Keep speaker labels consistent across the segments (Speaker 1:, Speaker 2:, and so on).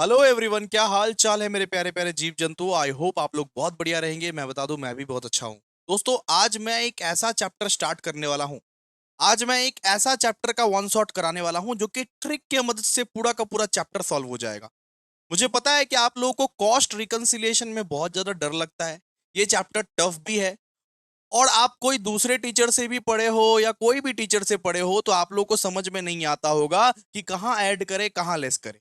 Speaker 1: Hello everyone, क्या हाल चाल है मेरे प्यारे प्यारे जीव जंतु। आई होप आप लोग बहुत बढ़िया रहेंगे। मैं बता दूं, मैं भी बहुत अच्छा हूं। दोस्तों, आज मैं एक ऐसा चैप्टर स्टार्ट करने वाला हूं। आज मैं एक ऐसा चैप्टर का वन शॉट कराने वाला हूं जो कि ट्रिक के मदद से पूरा का पूरा चैप्टर सॉल्व हो जाएगा। मुझे पता है कि आप लोगों को कॉस्ट रिकंसिलिएशन में बहुत ज्यादा डर लगता है। ये चैप्टर टफ भी है। और आप कोई दूसरे टीचर से भी पढ़े हो या कोई भी टीचर से पढ़े हो तो आप लोगों को समझ में नहीं आता होगा कि कहाँ ऐड करे कहाँ लेस करे।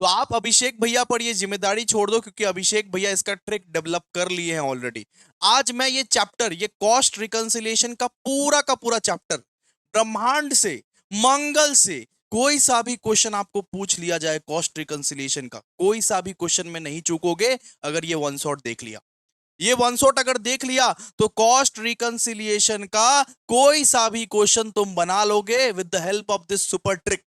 Speaker 1: तो आप अभिषेक भैया पर ये जिम्मेदारी छोड़ दो, क्योंकि अभिषेक भैया इसका ट्रिक डेवलप कर लिए हैं ऑलरेडी। आज मैं ये चैप्टर, ये कॉस्ट रिकंसिलिएशन का पूरा चैप्टर, ब्रह्मांड से, मंगल से कोई सा भी क्वेश्चन आपको पूछ लिया जाए कॉस्ट रिकंसिलिएशन का, कोई सा भी क्वेश्चन में नहीं चूकोगे अगर ये वन शॉट देख लिया। ये वन शॉट अगर देख लिया तो कॉस्ट रिकंसिलिएशन का कोई सा भी क्वेश्चन तुम बना लोगे with the help of this super trick.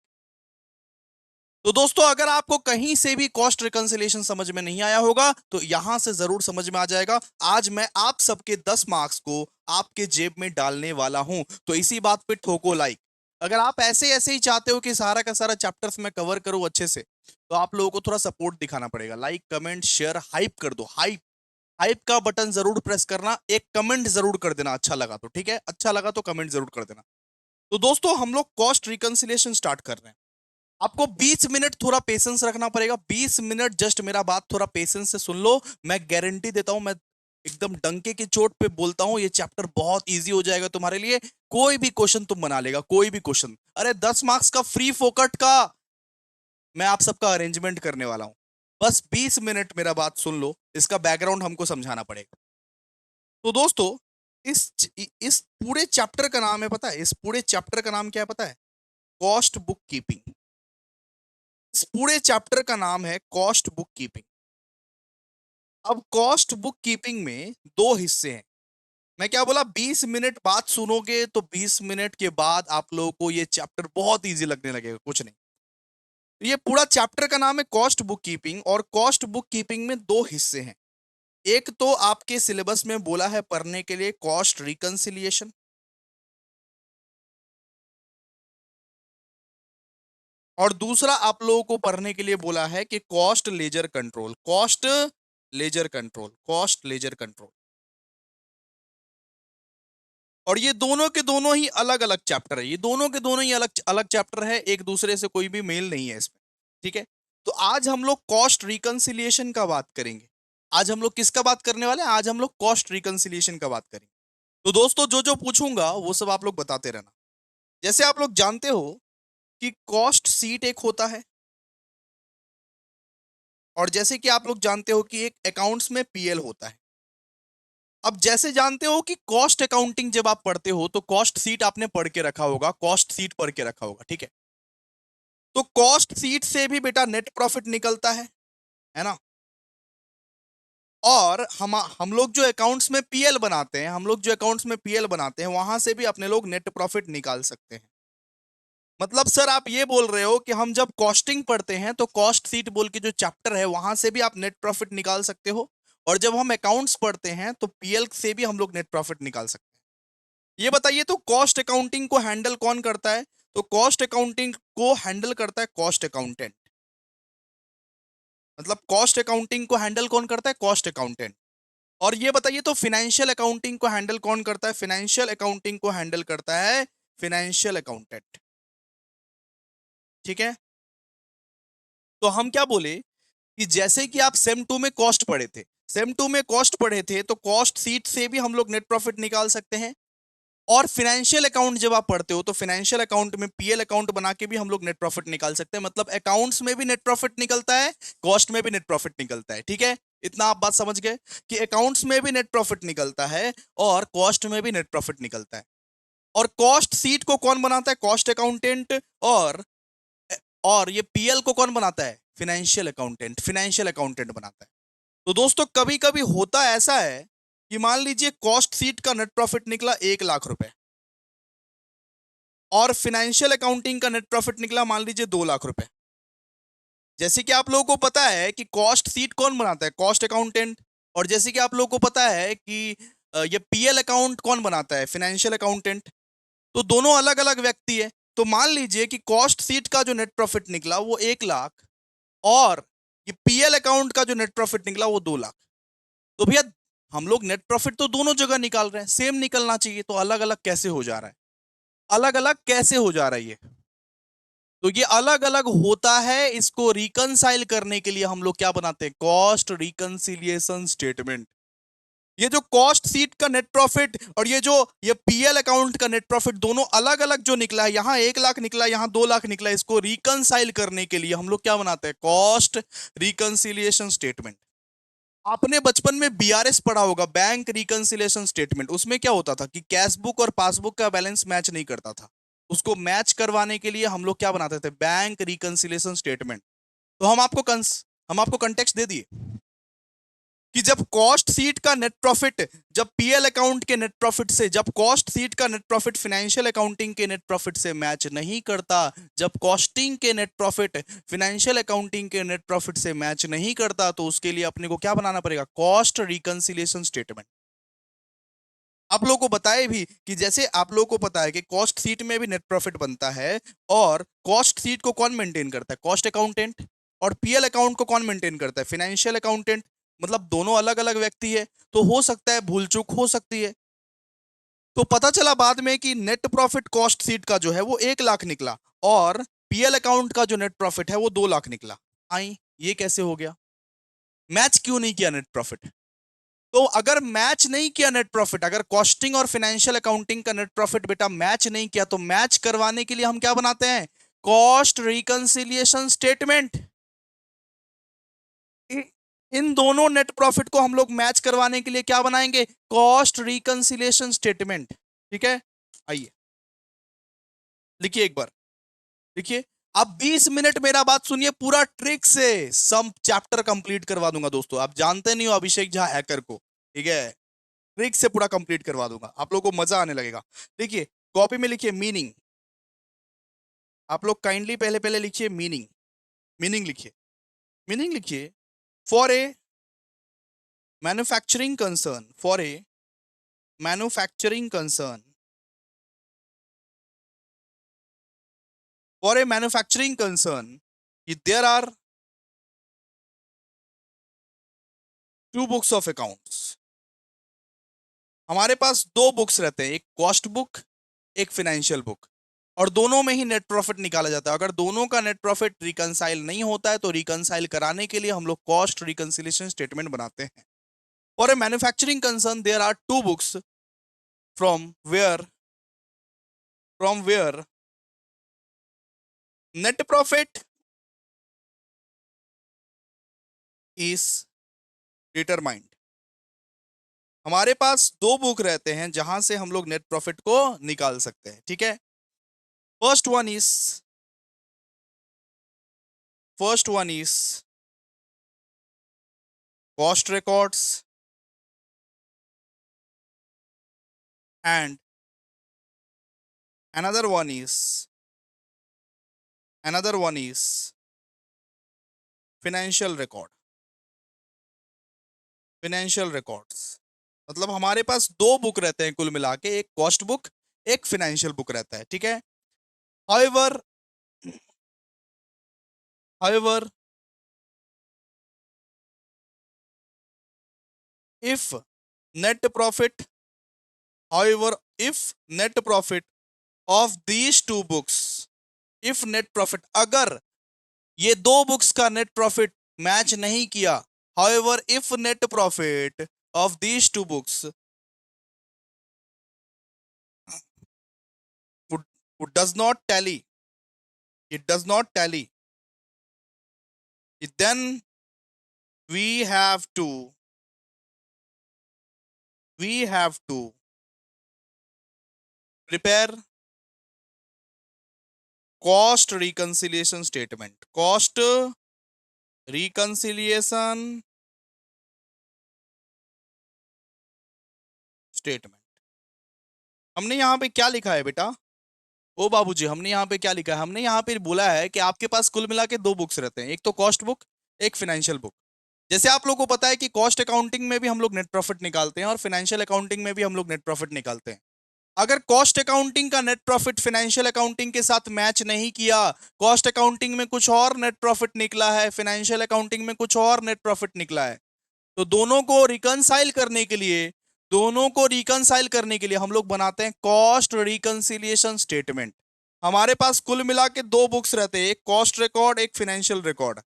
Speaker 1: तो दोस्तों, अगर आपको कहीं से भी कॉस्ट रिकंसिलिएशन समझ में नहीं आया होगा तो यहां से जरूर समझ में आ जाएगा। आज मैं आप सबके 10 मार्क्स को आपके जेब में डालने वाला हूं। तो इसी बात पे ठोको लाइक। अगर आप ऐसे ऐसे ही चाहते हो कि सारा का सारा चैप्टर्स मैं कवर करूं अच्छे से, तो आप लोगों को थोड़ा सपोर्ट दिखाना पड़ेगा। लाइक, कमेंट, शेयर, हाइप कर दो। हाइप हाइप का बटन जरूर प्रेस करना। एक कमेंट जरूर कर देना अच्छा लगा तो, ठीक है? अच्छा लगा तो कमेंट जरूर कर देना। तो दोस्तों, हम लोग कॉस्ट रिकंसिलिएशन स्टार्ट कर रहे हैं। आपको 20 मिनट थोड़ा पेशेंस रखना पड़ेगा। 20 मिनट जस्ट मेरा बात थोड़ा पेशेंस से सुन लो। मैं गारंटी देता हूं, मैं एकदम डंके की चोट पे बोलता हूं, ये चैप्टर बहुत इजी हो जाएगा तुम्हारे लिए। कोई भी क्वेश्चन तुम बना लेगा, कोई भी क्वेश्चन। अरे 10 मार्क्स का फ्री फोकट का मैं आप सबका अरेंजमेंट करने वाला हूं। बस 20 मिनट मेरा बात सुन लो। इसका बैकग्राउंड हमको समझाना पड़ेगा। तो दोस्तों, इस पूरे चैप्टर का नाम है, पता है? इस पूरे चैप्टर का नाम क्या है पता है? Cost book keeping. इस पूरे चैप्टर का नाम है कॉस्ट बुक कीपिंग। अब कॉस्ट बुक कीपिंग में दो हिस्से हैं। मैं क्या बोला? 20 मिनट बात सुनोगे तो 20 मिनट के बाद आप लोगों को ये चैप्टर बहुत इजी लगने लगेगा, कुछ नहीं। ये पूरा चैप्टर का नाम है कॉस्ट बुक कीपिंग, और कॉस्ट बुक कीपिंग में दो हिस्से हैं। एक तो आपके सिलेबस में बोला है पढ़ने के लिए कॉस्ट रिकंसिलिएशन, और दूसरा आप लोगों को पढ़ने के लिए बोला है कि cost ledger control. Cost ledger control, cost ledger control. और ये दोनों के दोनों ही अलग अलग चैप्टर है। ये दोनों के दोनों ही अलग अलग चैप्टर है, एक दूसरे से कोई भी मेल नहीं है इसमें। ठीक है? तो आज हम लोग कॉस्ट रिकंसिलिएशन का बात करेंगे। आज हम लोग किसका बात करने वाले हैं? आज हम लोग कॉस्ट रिकंसिलिएशन का बात करेंगे। तो दोस्तों, जो जो पूछूंगा वो सब आप लोग बताते रहना। जैसे आप लोग जानते हो कि कॉस्ट सीट एक होता है, और जैसे कि आप लोग जानते हो कि एक अकाउंट्स में पीएल होता है। अब जैसे जानते हो कि कॉस्ट अकाउंटिंग जब आप पढ़ते हो तो कॉस्ट सीट आपने पढ़ के रखा होगा, कॉस्ट सीट पढ़ के रखा होगा, ठीक है? तो कॉस्ट सीट से भी बेटा नेट प्रॉफिट निकलता है ना? और हम लोग जो अकाउंट्स में पीएल बनाते हैं, हम लोग जो अकाउंट्स में पीएल बनाते हैं, वहां से भी अपने लोग नेट प्रॉफिट निकाल सकते हैं। मतलब सर, आप ये बोल रहे हो कि हम जब कॉस्टिंग पढ़ते हैं तो कॉस्ट सीट बोल के जो चैप्टर है वहां से भी आप नेट प्रॉफिट निकाल सकते हो, और जब हम अकाउंट्स पढ़ते हैं तो पीएल से भी हम लोग नेट प्रॉफिट निकाल सकते हैं। ये बताइए, तो कॉस्ट अकाउंटिंग को हैंडल कौन करता है? तो कॉस्ट अकाउंटिंग को हैंडल करता है कॉस्ट अकाउंटेंट। मतलब कॉस्ट अकाउंटिंग को हैंडल कौन करता है? Cost accountant. और ये बताइए, तो फाइनेंशियल अकाउंटिंग को हैंडल कौन करता है? फाइनेंशियल अकाउंटिंग को हैंडल करता है फाइनेंशियल अकाउंटेंट। ठीक है? तो हम क्या बोले कि जैसे कि आप सेम टू में कॉस्ट पढ़े थे, सेम टू में कॉस्ट पढ़े थे, तो कॉस्ट सीट से भी हम लोग नेट प्रॉफिट निकाल सकते हैं। और फाइनेंशियल अकाउंट जब आप पढ़ते हो तो फाइनेंशियल अकाउंट में पीएल अकाउंट बना के भी हम लोग नेट प्रॉफिट निकाल सकते हैं। मतलब अकाउंट्स में भी नेट प्रॉफिट निकलता है, कॉस्ट में भी नेट प्रॉफिट निकलता है। ठीक है? इतना आप बात समझ गए कि अकाउंट्स में भी नेट प्रॉफिट निकलता है और कॉस्ट में भी नेट प्रॉफिट निकलता है। और कॉस्ट सीट को कौन बनाता है? Cost accountant. और ये पीएल को कौन बनाता है? Financial accountant. फाइनेंशियल अकाउंटेंट बनाता है। तो दोस्तों, कभी कभी होता ऐसा है कि मान लीजिए कॉस्ट सीट का नेट प्रॉफिट निकला 1 लाख रुपए, और फाइनेंशियल अकाउंटिंग का नेट प्रॉफिट निकला मान लीजिए 2 लाख रुपए। जैसे कि आप लोगों को पता है कि कॉस्ट सीट कौन बनाता है? Cost accountant. और जैसे कि आप लोगों को पता है कि ये पीएल अकाउंट कौन बनाता है? Financial accountant. तो दोनों अलग अलग व्यक्ति है। तो मान लीजिए कि कॉस्ट सीट का जो नेट प्रॉफिट निकला वो 1 लाख, और ये पीएल अकाउंट का जो नेट प्रॉफिट निकला वो 2 लाख। तो भैया हम लोग नेट प्रॉफिट तो दोनों जगह निकाल रहे हैं, सेम निकलना चाहिए, तो अलग अलग कैसे हो जा रहा है? अलग अलग कैसे हो जा रहा है ये? तो ये अलग अलग होता है, इसको रिकंसाइल करने के लिए हम लोग क्या बनाते हैं? Cost reconciliation statement. ये जो कॉस्ट सीट का नेट प्रॉफिट और ये पीएल अकाउंट का नेट प्रॉफिट दोनों अलग अलग जो निकला है, यहां 1 लाख निकला, यहां 2 लाख निकला, इसको रिकंसाइल करने के लिए हम लोग क्या बनाते हैं? Cost reconciliation statement. आपने बचपन में बीआरएस पढ़ा होगा, बैंक रिकंसिलिएशन स्टेटमेंट। उसमें क्या होता था कि कैश बुक और पासबुक का बैलेंस मैच नहीं करता था, उसको मैच करवाने के लिए हम लोग क्या बनाते थे? Bank reconciliation statement. तो हम आपको कंटेक्स्ट दे दिए कि जब कॉस्ट सीट का नेट प्रॉफिट, जब पीएल अकाउंट के नेट प्रॉफिट से, जब कॉस्ट सीट का नेट प्रॉफिट फाइनेंशियल अकाउंटिंग के नेट प्रॉफिट से मैच नहीं करता, जब कॉस्टिंग के नेट प्रॉफिट फाइनेंशियल अकाउंटिंग के नेट प्रॉफिट से मैच नहीं करता, तो उसके लिए अपने को क्या बनाना पड़ेगा? Cost reconciliation statement. आप लोगों को बताए भी कि जैसे आप लोगों को पता है कि कॉस्ट सीट में भी नेट प्रॉफिट बनता है, और कॉस्ट सीट को कौन मेंटेन करता है? Cost accountant. और पीएल अकाउंट को कौन मेंटेन करता है? Financial accountant. मतलब दोनों अलग अलग व्यक्ति है, तो हो सकता है भूल चूक हो सकती है। तो पता चला बाद में कि नेट प्रॉफिट कॉस्ट सीट का जो है वो 1 लाख निकला, और पीएल अकाउंट का जो नेट प्रॉफिट है वो 2 लाख निकला। आई, ये कैसे हो गया? मैच क्यों नहीं किया नेट प्रॉफिट? तो अगर मैच नहीं किया नेट प्रॉफिट, अगर कॉस्टिंग और फाइनेंशियल अकाउंटिंग का नेट प्रॉफिट बेटा मैच नहीं किया, तो मैच करवाने के लिए हम क्या बनाते हैं? Cost reconciliation statement. इन दोनों नेट प्रॉफिट को हम लोग मैच करवाने के लिए क्या बनाएंगे? Cost reconciliation statement. ठीक है, आइए लिखिए एक बार, लिखिए। अब 20 मिनट मेरा बात सुनिए, पूरा ट्रिक से सम चैप्टर कंप्लीट करवा दूंगा दोस्तों। आप जानते नहीं हो अभिषेक झा हैकर को, ठीक है? ट्रिक से पूरा कंप्लीट करवा दूंगा, आप लोगों को मजा आने लगेगा। देखिए, कॉपी में लिखिए मीनिंग। आप लोग काइंडली पहले पहले लिखिए मीनिंग। मीनिंग लिखिए, मीनिंग लिखिए। For a manufacturing concern, for a manufacturing concern, for a manufacturing concern, there are 2 books of accounts. हमारे पास 2 बुक्स रहते हैं, एक कॉस्ट बुक, एक फाइनेंशियल बुक, और दोनों में ही नेट प्रॉफिट निकाला जाता है। अगर दोनों का नेट प्रॉफिट रिकंसाइल नहीं होता है, तो रिकंसाइल कराने के लिए हम लोग कॉस्ट रिकंसिलिएशन स्टेटमेंट बनाते हैं। For a manufacturing concern there are 2 books from where net profit is determined. हमारे पास 2 बुक रहते हैं जहां से हम लोग नेट प्रॉफिट को निकाल सकते हैं, ठीक है? First one is first one is cost records, and another one is another one is financial record, financial records। मतलब हमारे पास 2 बुक रहते हैं कुल मिला के, एक कॉस्ट बुक, एक फाइनेंशियल बुक रहता है, ठीक है? however however if net profit however if net profit of these 2 books, if net profit, अगर ये 2 बुक्स का नेट प्रॉफिट मैच नहीं किया, however if net profit of these 2 books would, does not tally, it does not tally, then we have to we have to prepare cost reconciliation statement, cost reconciliation statement। हमने यहाँ पे क्या लिखा है बेटा? ओ बाबूजी, हमने यहाँ पे क्या लिखा है? हमने यहाँ पे बोला है कि आपके पास कुल मिला के 2 बुक्स रहते हैं, एक तो कॉस्ट बुक, एक फाइनेंशियल बुक। जैसे आप लोगों को पता है कि कॉस्ट अकाउंटिंग में भी हम लोग नेट प्रॉफिट निकालते हैं, और फाइनेंशियल अकाउंटिंग में भी हम लोग नेट प्रॉफिट निकालते हैं। अगर कॉस्ट अकाउंटिंग का नेट प्रॉफिट फाइनेंशियल अकाउंटिंग के साथ मैच नहीं किया, कॉस्ट अकाउंटिंग में कुछ और नेट प्रॉफिट निकला है, फाइनेंशियल अकाउंटिंग में कुछ और नेट प्रॉफिट निकला है, तो दोनों को रिकंसाइल करने के लिए हम लोग बनाते हैं कॉस्ट रिकंसिलिएशन स्टेटमेंट। हमारे पास कुल मिला के दो बुक्स रहते हैं, एक कॉस्ट रिकॉर्ड, एक फाइनेंशियल रिकॉर्ड।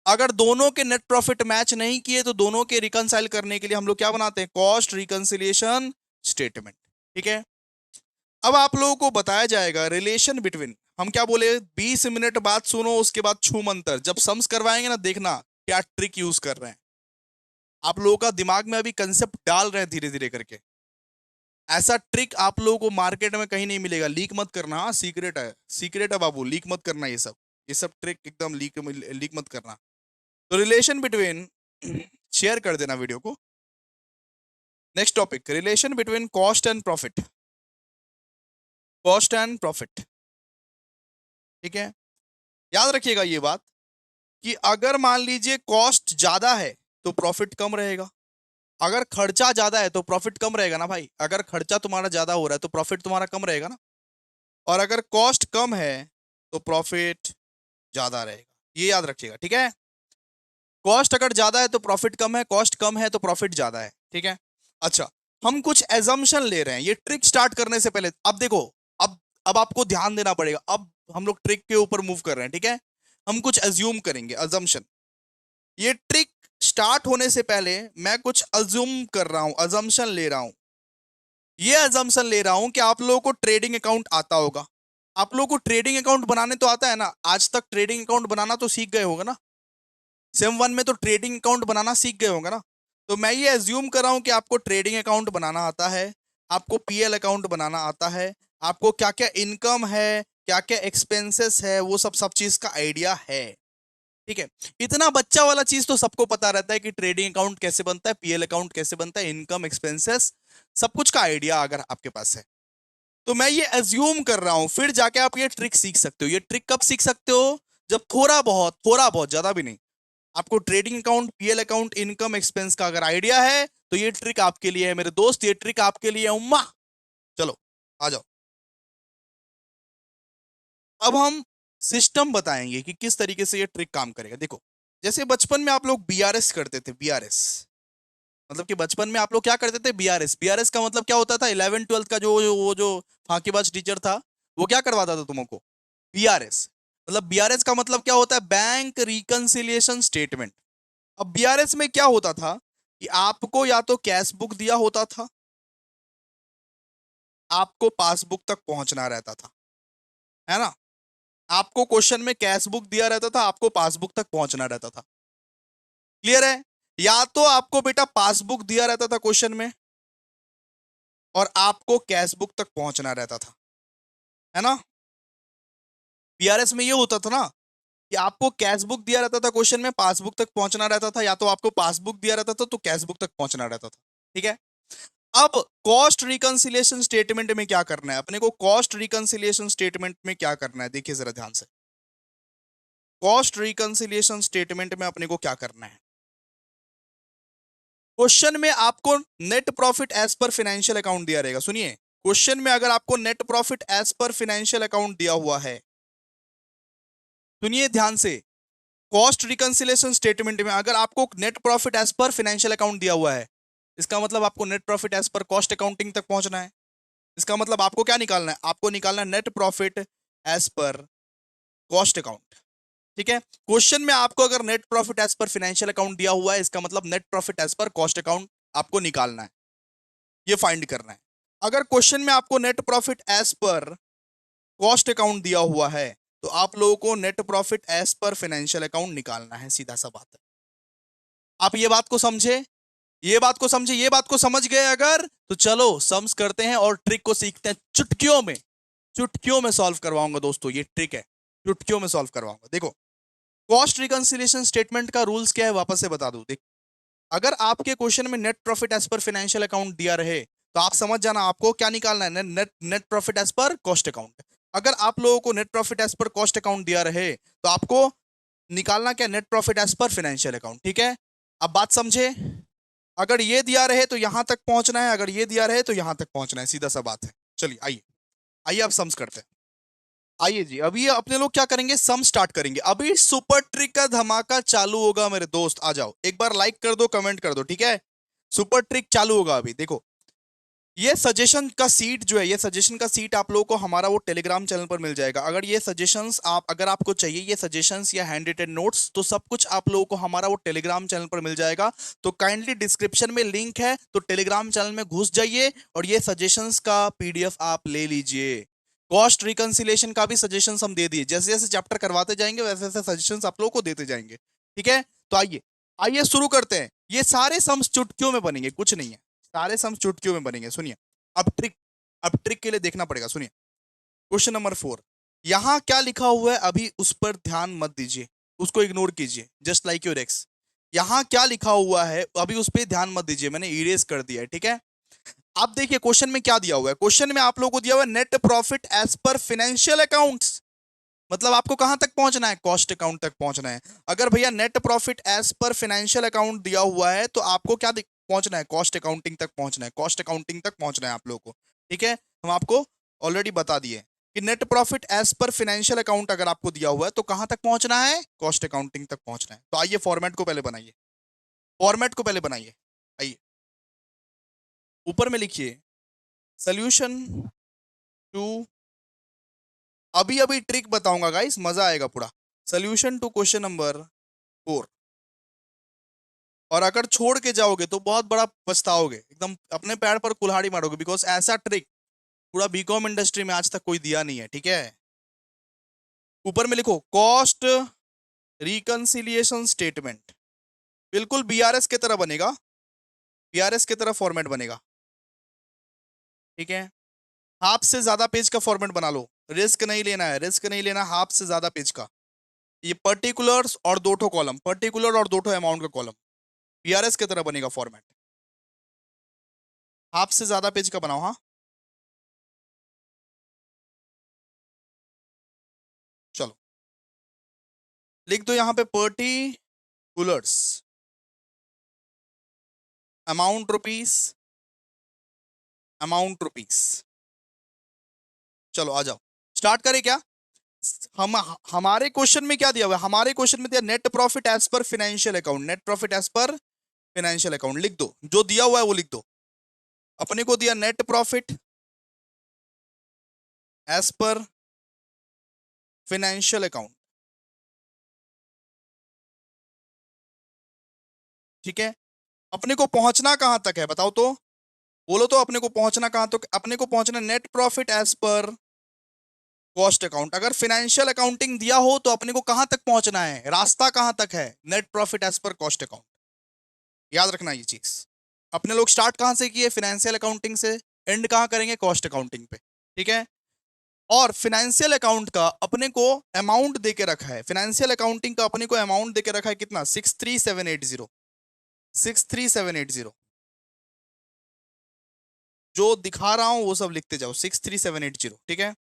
Speaker 1: अगर दोनों के नेट प्रॉफिट मैच नहीं किए तो दोनों के रिकंसाइल करने के लिए हम लोग क्या बनाते हैं, कॉस्ट रिकंसिलिएशन स्टेटमेंट। ठीक है, अब आप लोगों को बताया जाएगा रिलेशन बिटवीन, हम क्या बोले, 20 मिनट बाद सुनो, उसके बाद छू मंतर, जब सम्स करवाएंगे ना देखना क्या ट्रिक यूज कर रहे हैं। आप लोगों का दिमाग में अभी कंसेप्ट डाल रहे हैं धीरे धीरे करके। ऐसा ट्रिक आप लोगों को मार्केट में कहीं नहीं मिलेगा, लीक मत करना, हाँ सीक्रेट है, सीक्रेट है बाबू, लीक मत करना, ये सब ट्रिक एकदम लीक मत करना। तो रिलेशन बिटवीन शेयर कर देना वीडियो को। Next topic, relation between cost and profit. Cost and profit, ठीक है, याद रखिएगा ये बात कि अगर मान लीजिए कॉस्ट ज्यादा है तो प्रॉफिट कम रहेगा, अगर खर्चा ज्यादा है तो प्रॉफिट कम रहेगा ना भाई। अगर खर्चा तुम्हारा ज्यादा हो रहा है तो प्रॉफिट तुम्हारा कम रहेगा ना, और अगर कॉस्ट कम है तो प्रॉफिट ज्यादा रहेगा, ये याद रखिएगा, ठीक है। कॉस्ट अगर ज्यादा है तो प्रॉफिट कम है, कॉस्ट कम है तो प्रॉफिट ज्यादा है, ठीक है। अच्छा, हम कुछ एजम्पशन ले रहे हैं, ये ट्रिक स्टार्ट करने से पहले अब देखो, अब अब आपको ध्यान देना पड़ेगा, अब हम लोग ट्रिक के ऊपर मूव कर रहे हैं, ठीक है। हम कुछ अज्यूम करेंगे, अजम्पशन। ये ट्रिक स्टार्ट होने से पहले मैं कुछ अज्यूम कर रहा हूं, अजम्पशन ले रहा हूं। ये अजम्पशन ले रहा हूं कि आप लोगों को ट्रेडिंग अकाउंट आता होगा। आप लोगों को ट्रेडिंग अकाउंट बनाने तो आता है ना, आज तक ट्रेडिंग अकाउंट बनाना तो सीख गए होगा ना, सेम वन में तो ट्रेडिंग अकाउंट बनाना सीख गए होंगे ना। तो मैं ये एज्यूम कर रहा हूं कि आपको ट्रेडिंग अकाउंट बनाना आता है, आपको पीएल अकाउंट बनाना आता है, आपको क्या क्या इनकम है, क्या क्या एक्सपेंसेस है, वो सब सब चीज का आइडिया है, ठीक है। इतना बच्चा वाला चीज तो सबको पता रहता है कि ट्रेडिंग अकाउंट कैसे बनता है, पीएल अकाउंट कैसे बनता है, इनकम एक्सपेंसेस सब कुछ का आइडिया अगर आपके पास है तो मैं ये एज्यूम कर रहा हूं, फिर जाके आप ये ट्रिक सीख सकते हो। ये ट्रिक कब सीख सकते हो, जब थोड़ा बहुत, ज्यादा भी नहीं, आपको trading account, PL account, income expense का अगर आइडिया है तो ये ट्रिक आपके लिए है मेरे दोस्त, ये ट्रिक आपके लिए है उम्मा। चलो आ जाओ, अब हम सिस्टम बताएंगे कि किस तरीके से ये ट्रिक काम करेगा। देखो, जैसे बचपन में आप लोग बीआरएस करते थे, बीआरएस मतलब कि बचपन में आप लोग क्या करते थे, बीआरएस। बीआरएस का मतलब क्या होता था, 11th 12th का वो जो फांकीबाज टीचर था वो क्या करवाता था तुमको, बीआरएस। मतलब बीआरएस का मतलब क्या होता है, बैंक रिकंसिलिएशन स्टेटमेंट। अब बीआरएस में क्या होता था कि आपको या तो कैश बुक दिया होता था, आपको पासबुक तक पहुंचना रहता था, है ना। आपको क्वेश्चन में कैश बुक दिया रहता था, आपको पासबुक तक पहुंचना रहता था, क्लियर है। या तो आपको बेटा पासबुक दिया रहता था क्वेश्चन में और आपको कैश बुक तक पहुंचना रहता था, है ना। बीआरएस में ये होता था ना कि आपको कैश बुक दिया रहता था क्वेश्चन में, पासबुक तक पहुंचना रहता था, या तो आपको पासबुक दिया रहता था तो कैश बुक तक पहुंचना रहता था, ठीक है। अब कॉस्ट रिकंसिलिएशन स्टेटमेंट में क्या करना है अपने को, कॉस्ट रिकंसिलिएशन स्टेटमेंट में क्या करना है, देखिए जरा ध्यान से। कॉस्ट रिकंसिलिएशन स्टेटमेंट में अपने को क्या करना है, क्वेश्चन में आपको net profit as per financial account दिया रहेगा, सुनिए। क्वेश्चन में अगर आपको net profit as per financial account दिया हुआ है, सुनिए ध्यान से, कॉस्ट रिकंसिलिएशन स्टेटमेंट में अगर आपको net profit as per financial account दिया हुआ है, इसका मतलब आपको net profit as per cost accounting तक पहुंचना है। इसका मतलब आपको क्या निकालना है, आपको निकालना है net profit as per cost account, ठीक है। क्वेश्चन में आपको अगर net profit as per financial account दिया हुआ है, इसका मतलब net profit as per cost account आपको निकालना है, ये फाइंड करना है। अगर क्वेश्चन में आपको net profit as per cost account दिया हुआ है तो आप लोगों को net profit as per financial account निकालना है, सीधा सा बात है। आप ये बात को समझे, ये बात को समझे, ये बात को समझ गए अगर, तो चलो सम्स करते हैं और ट्रिक को सीखते हैं चुटकियों में। चुटकियों में सॉल्व करवाऊंगा दोस्तों, ये ट्रिक है, चुटकियों में सॉल्व करवाऊंगा। देखो, कॉस्ट रिकंसिलिएशन स्टेटमेंट का रूल्स क्या है वापस से बता दूं। देख, अगर आपके क्वेश्चन में net profit as per financial account दिया रहे तो आप समझ जाना आपको क्या निकालना है, net net profit as per cost account. अगर आप लोगों को net profit as per cost account दिया रहे तो आपको निकालना क्या, net profit as per financial account, ठीक है। अब बात समझे, अगर ये दिया रहे तो यहां तक पहुंचना है, अगर ये दिया रहे तो यहां तक पहुंचना है, सीधा सा बात है। चलिए आइए, आइए अब सम्स करते हैं। आइए जी, अभी अपने लोग क्या करेंगे, सम स्टार्ट करेंगे। अभी सुपर ट्रिक का धमाका चालू होगा मेरे दोस्त, आ जाओ एक बार लाइक कर दो, कमेंट कर दो, ठीक है। सुपर ट्रिक चालू होगा अभी, देखो। ये सजेशन का सीट जो है, ये सजेशन का सीट आप लोगों को हमारा वो टेलीग्राम चैनल पर मिल जाएगा। अगर ये सजेशंस आप, अगर आपको चाहिए ये सजेशंस या हैंड रिटन नोट्स, तो सब कुछ आप लोगों को हमारा वो टेलीग्राम चैनल पर मिल जाएगा। तो काइंडली डिस्क्रिप्शन में लिंक है, तो टेलीग्राम चैनल में घुस जाइए और ये सजेशंस का पीडीएफ आप ले लीजिए। कॉस्ट रिकंसिलेशन का भी सजेशंस हम दे दिए, जैसे जैसे चैप्टर करवाते जाएंगे वैसे वैसे सजेशंस आप लोगों को देते जाएंगे, ठीक है। तो आइए, आइए शुरू करते हैं। ये सारे सम्स चुटकियों में बनेंगे, कुछ नहीं है, सारे सम्स चुटकियों में बनेंगे। सुनिए, अब ट्रिक, अब ट्रिक के लिए देखना पड़ेगा। सुनिए, क्वेश्चन नंबर 4, यहां क्या लिखा हुआ है अभी उस पर ध्यान मत दीजिए, उसको इग्नोर कीजिए, जस्ट लाइक योर एक्स। यहां क्या लिखा हुआ है अभी उस पर ध्यान मत दीजिए, मैंने इरेज कर दिया है, ठीक है। आप देखिए क्वेश्चन में क्या दिया हुआ है। क्वेश्चन में आप लोगों को दिया हुआ है net profit as per financial accounts. मतलब आपको कहां तक पहुंचना है, कॉस्ट अकाउंट तक पहुंचना है। अगर भैया net profit as per financial account दिया हुआ है तो आपको क्या पहुंचना है, कॉस्ट अकाउंटिंग तक पहुंचना है, कॉस्ट अकाउंटिंग तक पहुंचना है आप लोगों को, ठीक है। हम आपको ऑलरेडी बता दिए कि net profit as per financial account अगर आपको दिया हुआ है तो कहां तक पहुंचना है, कॉस्ट अकाउंटिंग तक पहुंचना है। तो आइए फॉर्मेट को पहले बनाइए, फॉर्मेट को पहले बनाइए। आइए ऊपर में लिखिए सोल्यूशन टू, अभी अभी ट्रिक बताऊंगा गाइस, मजा आएगा पूरा। Solution to question number 4। और अगर छोड़ के जाओगे तो बहुत बड़ा पछताओगे, एकदम अपने पैर पर कुल्हाड़ी मारोगे, बिकॉज ऐसा ट्रिक पूरा बीकॉम इंडस्ट्री में आज तक कोई दिया नहीं है, ठीक है। ऊपर में लिखो कॉस्ट रिकंसिलिएशन स्टेटमेंट, बिल्कुल बीआरएस की तरह बनेगा, बीआरएस की तरह फॉर्मेट बनेगा, ठीक है। हाफ से ज्यादा पेज का फॉर्मेट बना लो, रिस्क नहीं लेना है, रिस्क नहीं लेना, हाफ से ज्यादा पेज का। ये पर्टिकुलर्स और दो ठो कॉलम, पर्टिकुलर और दो ठो अमाउंट का कॉलम, बीआरएस की तरह बनेगा फॉर्मेट। हाफ से ज्यादा पेज का बनाओ, हाँ। चलो लिख दो यहाँ पे particulars, amount rupees, amount rupees. चलो आ जाओ, स्टार्ट करें क्या। हम हमारे क्वेश्चन में क्या दिया हुआ है, हमारे क्वेश्चन में दिया net profit as per financial account, net profit as per financial account लिख दो, जो दिया हुआ है वो लिख दो। अपने को दिया net profit as per financial account, ठीक है। अपने को पहुंचना कहां तक है बताओ तो, बोलो तो अपने को पहुंचना कहां तक, अपने को पहुंचना net profit as per cost account. अगर फाइनेंशियल अकाउंटिंग दिया हो तो अपने को कहां तक पहुंचना है, रास्ता कहां तक है, net profit as per cost account. याद रखना ये चीज। अपने लोग स्टार्ट कहां से किए, फाइनेंशियल अकाउंटिंग से, एंड कहां करेंगे, कॉस्ट अकाउंटिंग पे, ठीक है। और फाइनेंशियल अकाउंट का अपने को अमाउंट देके रखा है, फाइनेंशियल अकाउंटिंग का अपने को अमाउंट देके रखा है कितना, 63780, 63780। जो दिखा रहा हूं वो सब लिखते जाओ, 63780, ठीक है।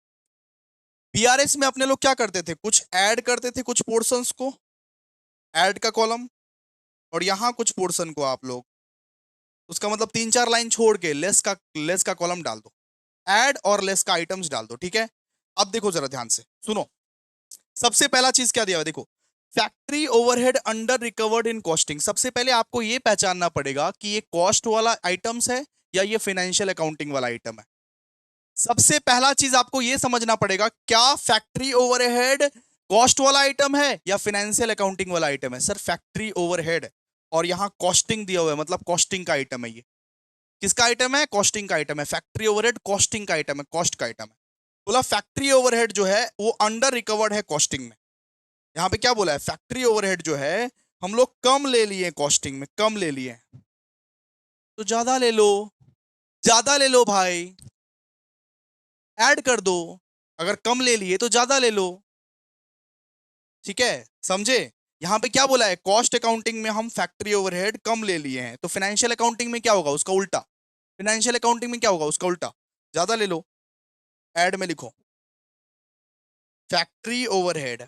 Speaker 1: बीआरएस में अपने लोग क्या करते थे, कुछ ऐड करते थे, कुछ पोर्शंस को, ऐड का कॉलम, और यहां कुछ पोर्शन को आप लोग, उसका मतलब 3-4 लाइन छोड़ के लेस का कॉलम डाल दो, ऐड और लेस का आइटम्स डाल दो, ठीक है। अब देखो जरा ध्यान से सुनो, सबसे पहला चीज क्या दिया हुआ है देखो, factory overhead under recovered in costing. सबसे पहले आपको ये पहचानना पड़ेगा कि ये कॉस्ट वाला आइटम्स है या ये फाइनेंशियल अकाउंटिंग वाला आइटम है। सबसे पहला चीज आपको ये समझना पड़ेगा, क्या फैक्ट्री ओवरहेड कॉस्ट वाला आइटम है या फाइनेंशियल अकाउंटिंग वाला आइटम है। सर फैक्ट्री ओवरहेड, और यहां कॉस्टिंग दिया हुआ है, मतलब कॉस्टिंग का आइटम है ये। किसका आइटम है, कॉस्टिंग का आइटम है, फैक्ट्री ओवरहेड कॉस्टिंग का आइटम है, कॉस्ट का आइटम है। बोला फैक्ट्री ओवरहेड जो है वो अंडर रिकवर्ड है कॉस्टिंग में। यहां पे क्या बोला है, फैक्ट्री ओवरहेड जो है हम लोग कम ले लिए कॉस्टिंग में, कम ले लिए, तो ज्यादा ले लो, ज्यादा ले लो भाई, ऐड कर दो। अगर कम ले लिए तो ज्यादा ले लो, ठीक है, समझे। यहां पे क्या बोला है, कॉस्ट अकाउंटिंग में हम फैक्ट्री ओवरहेड कम ले लिए हैं, तो फाइनेंशियल अकाउंटिंग में क्या होगा, उसका उल्टा। फाइनेंशियल अकाउंटिंग में क्या होगा, उसका उल्टा, ज्यादा ले लो। ऐड में लिखो factory overhead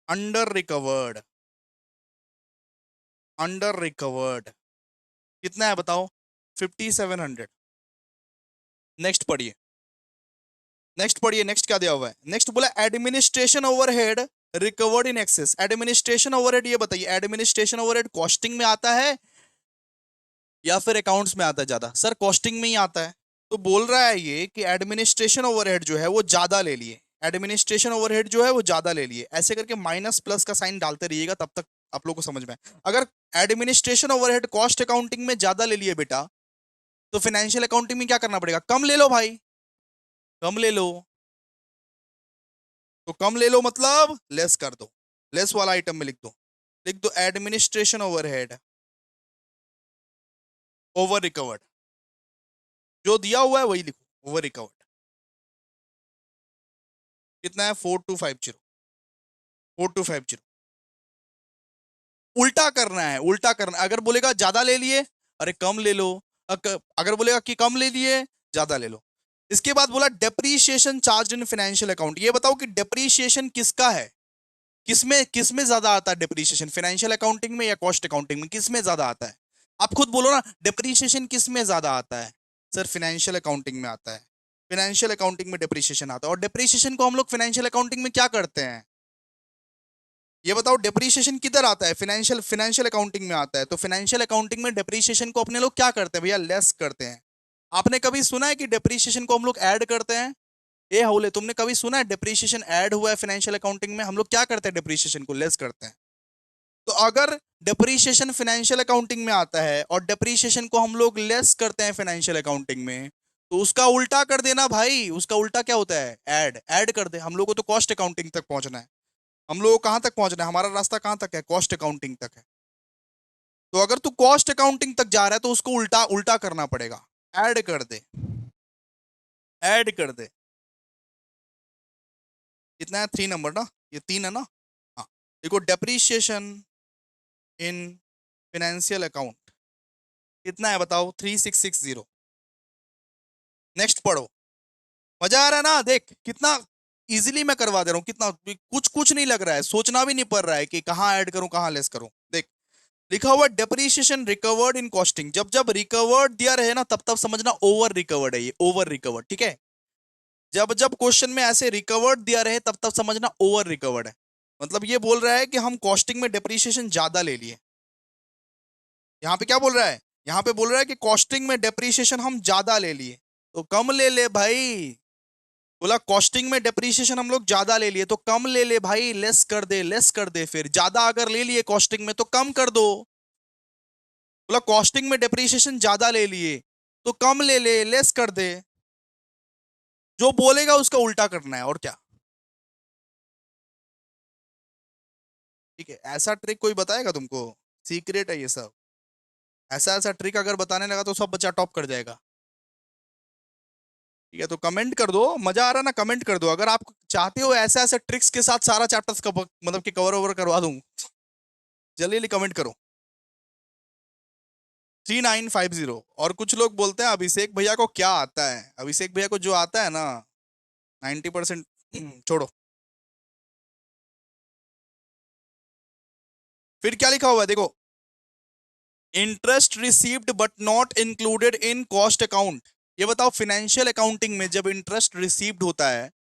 Speaker 1: under recovered, under recovered कितना है बताओ? 5700। नेक्स्ट पढ़िए, नेक्स्ट पढ़िए, नेक्स्ट क्या दिया हुआ है? नेक्स्ट बोला administration overhead recovered in excess. Administration overhead ये बताइए, एडमिनिस्ट्रेशन ओवरहेड कॉस्टिंग में आता है या फिर अकाउंट्स में आता है ज्यादा? सर कॉस्टिंग में ही आता है। तो बोल रहा है ये कि एडमिनिस्ट्रेशन ओवरहेड जो है वो ज्यादा ले लिए, एडमिनिस्ट्रेशन ओवरहेड जो है वो ज्यादा ले लिए, ऐसे करके माइनस प्लस का साइन डालते रहिएगा, तब तक आप लोग को समझ में आए। अगर एडमिनिस्ट्रेशन ओवरहेड कॉस्ट अकाउंटिंग में ज्यादा ले लिए बेटा, तो फाइनेंशियल अकाउंटिंग में क्या करना पड़ेगा? कम ले लो भाई, कम ले लो। तो कम ले लो मतलब लेस कर दो, लेस वाला आइटम में लिख दो, लिख दो एडमिनिस्ट्रेशन ओवरहेड ओवर रिकवर्ड, जो दिया हुआ है वही लिखो, ओवर रिकवर्ड। कितना है? 4250, 4250। उल्टा करना है, उल्टा करना। अगर बोलेगा ज्यादा ले लिए, अरे कम ले लो। अगर बोलेगा कि कम ले लिए, ज्यादा ले लो। इसके बाद बोला depreciation charge in financial account. ये बताओ कि डेप्रीशिएशन किसका है, किसमें किसमें ज्यादा आता है डेप्रीशिएशन, फाइनेंशियल अकाउंटिंग में या कॉस्ट अकाउंटिंग में, किसमें ज्यादा आता है? आप खुद बोलो ना, डेप्रीशिएशन किसमें ज्यादा आता है? सर फाइनेंशियल अकाउंटिंग में आता है, फाइनेंशियल अकाउंटिंग में डेप्रीशिएशन आता है। और डेप्रीशिएशन को हम लोग फाइनेंशियल अकाउंटिंग में क्या करते हैं? ये बताओ डेप्रीशिएशन किधर आता है? फाइनेंशियल फाइनेंशियल अकाउंटिंग में आता है। तो फाइनेंशियल अकाउंटिंग में डेप्रीशिएशन को अपने लोग क्या करते हैं भैया? लेस करते हैं। आपने कभी सुना है कि डेप्रीशिएशन को हम लोग ऐड करते हैं? ए हौले, तुमने कभी सुना है डेप्रीशिएशन ऐड हुआ है फाइनेंशियल अकाउंटिंग में? हम लोग क्या करते हैं? डेप्रीशिएशन को लेस करते हैं। तो अगर डेप्रीशिएशन फाइनेंशियल अकाउंटिंग में आता है और डेप्रीशिएशन को हम लोग लेस करते हैं फाइनेंशियल अकाउंटिंग में, तो उसका उल्टा कर देना भाई। उसका उल्टा क्या होता है? ऐड, ऐड कर दे। हम लोग को तो कॉस्ट अकाउंटिंग तक पहुंचना है। हम लोग को कहां तक पहुंचना है? हमारा रास्ता कहां तक है? कॉस्ट अकाउंटिंग तक है। तो अगर तू कॉस्ट अकाउंटिंग तक जा रहा है तो उसको उल्टा उल्टा करना पड़ेगा, ऐड कर दे, ऐड कर दे। कितना है? 3 नंबर ना, ये 3 है ना? हाँ। देखो डेप्रीशिएशन इन फाइनेंशियल अकाउंट कितना है बताओ? 3660। नेक्स्ट पढ़ो। मजा आ रहा है ना? देख कितना इजीली मैं करवा दे रहा हूँ, कितना कुछ कुछ नहीं लग रहा है, सोचना भी नहीं पड़ रहा है कि कहाँ ऐड करूं कहाँ लेस करूं। देख लिखा हुआ डेप्रीशिएशन रिकवर्ड इन कॉस्टिंग। जब जब रिकवर्ड दिया रहे ना, तब तब समझना ओवर रिकवर्ड है, ये ओवर रिकवर्ड, ठीक है? जब जब क्वेश्चन में ऐसे रिकवर्ड दिया रहे, तब तब समझना ओवर रिकवर्ड है। मतलब ये बोल रहा है कि हम कॉस्टिंग में डेप्रीशिएशन ज्यादा ले लिए। यहाँ पे क्या बोल रहा है? यहाँ पे बोल रहा है कि कॉस्टिंग में डेप्रीशिएशन हम ज्यादा ले लिए, तो कम ले ले भाई। बोला कॉस्टिंग में डेप्रीशिएशन हम लोग ज्यादा ले लिए, तो कम ले ले भाई, लेस कर दे, लेस कर दे। फिर ज्यादा अगर ले लिए कॉस्टिंग में तो कम कर दो। बोला कॉस्टिंग में डेप्रीशिएशन ज्यादा ले लिए तो कम ले ले, लेस कर दे। जो बोलेगा उसका उल्टा करना है, और क्या। ठीक है, ऐसा ट्रिक कोई बताएगा तुमको? सीक्रेट है ये सब। ऐसा ऐसा ट्रिक अगर बताने लगा तो सब बच्चा टॉप कर जाएगा। ठीक है, तो कमेंट कर दो। मजा आ रहा ना? कमेंट कर दो अगर आप चाहते हो ऐसे ऐसे ट्रिक्स के साथ सारा चैप्टर्स का मतलब कि कवर ओवर करवा दूं। जल्दी जल्दी कमेंट करो। 3950। और कुछ लोग बोलते हैं अभिषेक भैया को क्या आता है? अभिषेक भैया को जो आता है ना, 90% छोड़ो। फिर क्या लिखा हुआ है देखो, interest received but not included in cost account. ये बताओ फाइनेंशियल अकाउंटिंग में जब इंटरेस्ट रिसीव्ड होता है,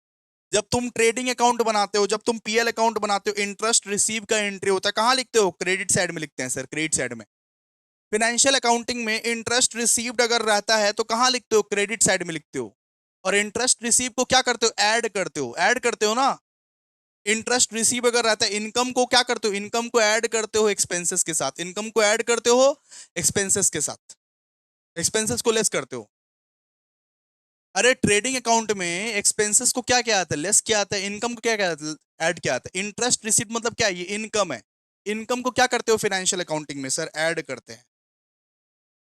Speaker 1: जब तुम ट्रेडिंग अकाउंट बनाते हो, जब तुम पीएल अकाउंट बनाते हो, इंटरेस्ट रिसीव का एंट्री होता है, कहां लिखते हो? क्रेडिट साइड में लिखते हैं सर, क्रेडिट साइड में। फाइनेंशियल अकाउंटिंग में इंटरेस्ट रिसीव्ड अगर रहता है तो कहां लिखते हो? क्रेडिट साइड में लिखते हो। और इंटरेस्ट रिसीव को क्या करते हो? ऐड करते हो, ऐड करते हो ना। इंटरेस्ट रिसीव अगर रहता है, इनकम को क्या करते हो? इनकम को ऐड करते हो एक्सपेंसेस के साथ, इनकम को ऐड करते हो एक्सपेंसेस के साथ, एक्सपेंसेस को लेस करते हो। अरे ट्रेडिंग अकाउंट में एक्सपेंसेस को क्या क्या आता है? लेस किया आता है। इनकम को क्या क्या ऐड किया आता है? इंटरेस्ट रिसीव मतलब क्या है? ये इनकम है। इनकम को क्या करते हो फाइनेंशियल अकाउंटिंग में? सर ऐड करते हैं।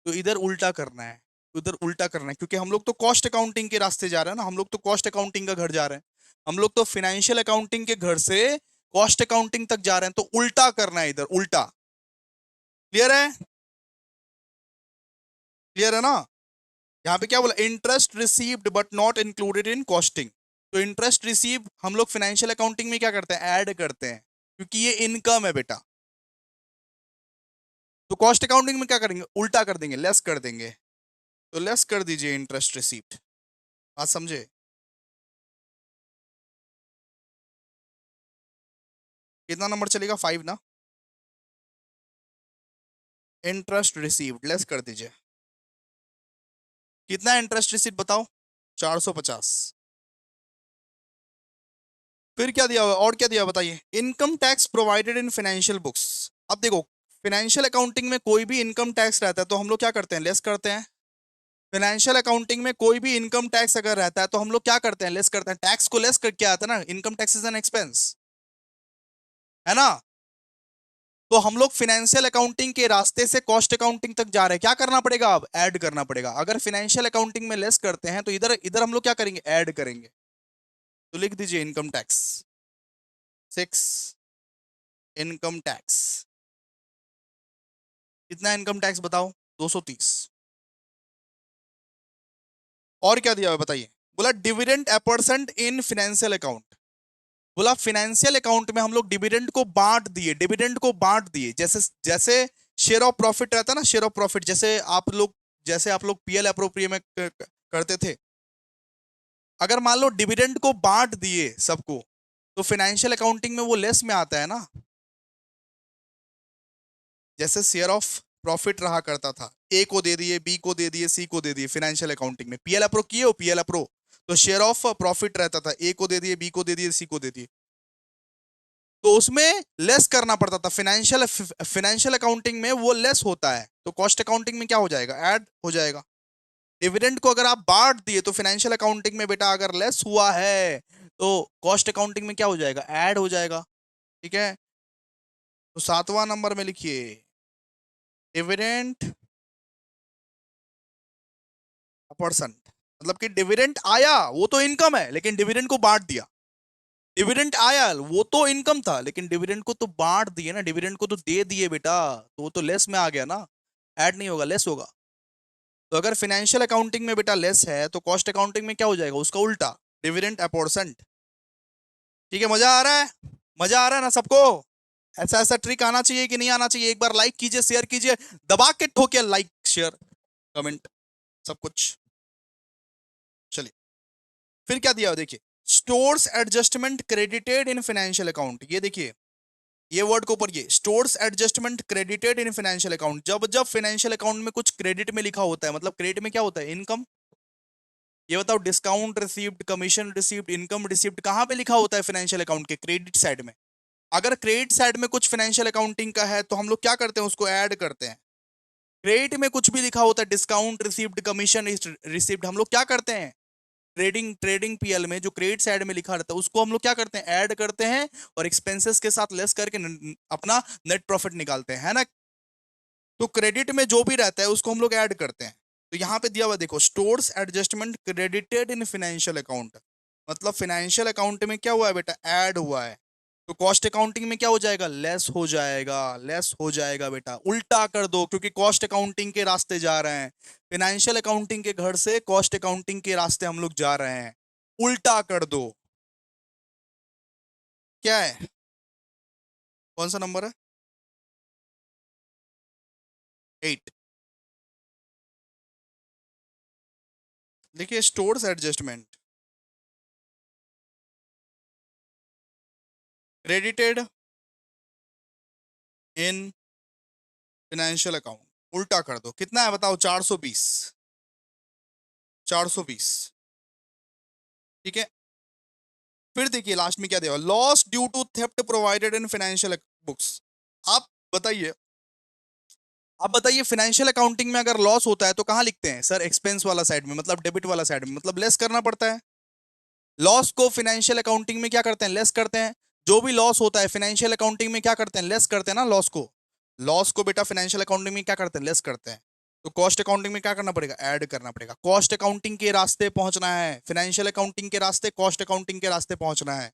Speaker 1: तो इधर उल्टा करना है, उधर उल्टा करना है, क्योंकि हम लोग तो कॉस्ट अकाउंटिंग के रास्ते जा रहे हैं ना, हम लोग तो कॉस्ट अकाउंटिंग का घर जा रहे हैं। हम लोग तो फाइनेंशियल अकाउंटिंग के घर से कॉस्ट अकाउंटिंग तक जा रहे हैं, तो उल्टा करना है इधर, उल्टा। क्लियर है? क्लियर है ना? यहाँ पे क्या बोला? Interest received but not included in costing. तो इंटरेस्ट रिसीव हम लोग फाइनेंशियल अकाउंटिंग में क्या करते हैं? ऐड करते हैं, क्योंकि ये इनकम है बेटा। तो कॉस्ट अकाउंटिंग में क्या करेंगे, उल्टा कर देंगे, लेस कर देंगे। तो लेस कर दीजिए इंटरेस्ट रिसीप्ट। बात समझे? कितना नंबर चलेगा, 5 ना। इंटरेस्ट रिसीव्ड लेस कर दीजिए। कितना इंटरेस्ट रिसीव बताओ, 450। फिर क्या दिया हुआ और क्या दिया बताइए, income tax provided in financial books. अब देखो, फाइनेंशियल अकाउंटिंग में कोई भी इनकम टैक्स रहता है तो हम लोग क्या करते हैं, लेस करते हैं। फाइनेंशियल अकाउंटिंग में कोई भी इनकम टैक्स अगर रहता है तो हम लोग क्या करते हैं, लेस करते हैं। टैक्स को लेस करके आता है ना, income tax is an expense, है ना। तो हम लोग फाइनेंशियल अकाउंटिंग के रास्ते से कॉस्ट अकाउंटिंग तक जा रहे हैं, क्या करना पड़ेगा, अब ऐड करना पड़ेगा। अगर फाइनेंशियल अकाउंटिंग में लेस करते हैं तो इधर इधर हम लोग क्या करेंगे, ऐड करेंगे। तो लिख दीजिए इनकम टैक्स 6, इनकम टैक्स। कितना इनकम टैक्स बताओ, 230। और क्या दिया हुआ है बताइए, बोला डिविडेंड अपॉर्शनड इन फाइनेंशियल अकाउंट। बोला फाइनेंशियल अकाउंट में हम लोग डिविडेंड को बांट दिए, डिविडेंड को बांट दिए। जैसे जैसे शेयर ऑफ प्रॉफिट रहता है ना, शेयर ऑफ प्रॉफिट, जैसे आप लोग पीएल अप्रोप्रिए में करते थे। अगर मान लो डिविडेंड को बांट दिए सबको, तो फाइनेंशियल अकाउंटिंग में वो लेस में आता है ना। जैसे शेयर ऑफ प्रॉफिट रहा करता था, ए को दे दिए, बी को दे दिए, सी को दे दिए। फाइनेंशियल अकाउंटिंग में पीएल अप्रो किए हो, पीएल अप्रो, तो शेयर ऑफ प्रॉफिट रहता था, ए को दे दिए, बी को दे दिए, सी को दे दिए। तो उसमें लेस करना पड़ता था। फाइनेंशियल फाइनेंशियल अकाउंटिंग में वो लेस होता है, तो कॉस्ट अकाउंटिंग में क्या हो जाएगा, ऐड हो जाएगा। डिविडेंड को अगर आप बांट दिए तो फाइनेंशियल अकाउंटिंग में बेटा अगर लेस हुआ है तो कॉस्ट अकाउंटिंग में क्या हो जाएगा, ऐड हो जाएगा। ठीक है। तो 7वां नंबर में लिखिए, डिविडेंड परसेंट। मतलब कि डिविडेंड आया वो तो इनकम है, लेकिन डिविडेंड को बांट दिया। डिविडेंड आया वो तो इनकम था, लेकिन डिविडेंड को तो बांट दिए ना, डिविडेंड को तो दे दिए बेटा, तो वो तो लेस में आ गया ना, ऐड नहीं होगा, लेस होगा। तो अगर फाइनेंशियल अकाउंटिंग में बेटा लेस है तो कॉस्ट अकाउंटिंग में क्या हो जाएगा, उसका उल्टा, डिविडेंड अपॉर्शनड। ठीक है, मजा आ रहा है, मजा आ रहा है ना सबको। ऐसा ऐसा ट्रिक आना चाहिए कि नहीं आना चाहिए, एक बार लाइक कीजिए, शेयर कीजिए, दबा के ठोकिए लाइक शेयर कमेंट, सब कुछ। चलिए, फिर क्या दिया देखिए, stores adjustment credited in financial account. ये देखिए, ये वर्ड को पढ़िए, stores adjustment credited in financial account. जब जब फाइनेंशियल अकाउंट में कुछ क्रेडिट में लिखा होता है, मतलब क्रेडिट में क्या होता है, इनकम। ये बताओ, discount received, commission received, income received कहां पे लिखा होता है फाइनेंशियल अकाउंट के, क्रेडिट साइड में। अगर क्रेडिट साइड में कुछ फाइनेंशियल अकाउंटिंग का है तो हम लोग क्या करते हैं, उसको ऐड करते हैं। क्रेडिट में कुछ भी लिखा होता है, डिस्काउंट रिसीव्ड, कमीशन रिसीव्ड, हम लोग क्या करते हैं, ट्रेडिंग ट्रेडिंग पीएल में जो क्रेडिट साइड में लिखा रहता है उसको हम लोग क्या करते हैं, ऐड करते हैं, और एक्सपेंसेस के साथ लेस करके अपना नेट प्रॉफिट निकालते हैं, है ना। तो क्रेडिट में जो भी रहता है उसको हम लोग ऐड करते हैं। तो यहाँ पे दिया हुआ देखो, stores adjustment credited in financial account, मतलब फाइनेंशियल अकाउंट में क्या हुआ है बेटा, ऐड हुआ है। तो कॉस्ट अकाउंटिंग में क्या हो जाएगा, लेस हो जाएगा, लेस हो जाएगा बेटा। उल्टा कर दो, क्योंकि कॉस्ट अकाउंटिंग के रास्ते जा रहे हैं, फाइनेंशियल अकाउंटिंग के घर से कॉस्ट अकाउंटिंग के रास्ते हम लोग जा रहे हैं। उल्टा कर दो। क्या है, कौन सा नंबर है, 8। देखिए, stores adjustment credited in financial account, उल्टा कर दो। कितना है बताओ, 420, 420। ठीक है। फिर देखिए लास्ट में क्या दिया, loss due to theft provided in financial books. आप बताइए, आप बताइए, फाइनेंशियल अकाउंटिंग में अगर लॉस होता है तो कहां लिखते हैं सर, एक्सपेंस वाला साइड में, मतलब डेबिट वाला साइड में, मतलब लेस करना पड़ता है। लॉस को फाइनेंशियल अकाउंटिंग में क्या करते हैं, लेस करते हैं। जो भी लॉस होता है फाइनेंशियल अकाउंटिंग में क्या करते हैं, लेस करते हैं ना लॉस को। लॉस को बेटा फाइनेंशियल अकाउंटिंग में क्या करते हैं, लेस करते हैं। तो कॉस्ट अकाउंटिंग में क्या करना पड़ेगा, ऐड करना पड़ेगा। कॉस्ट अकाउंटिंग के रास्ते पहुंचना है, फाइनेंशियल अकाउंटिंग के रास्ते कॉस्ट अकाउंटिंग के रास्ते पहुंचना है।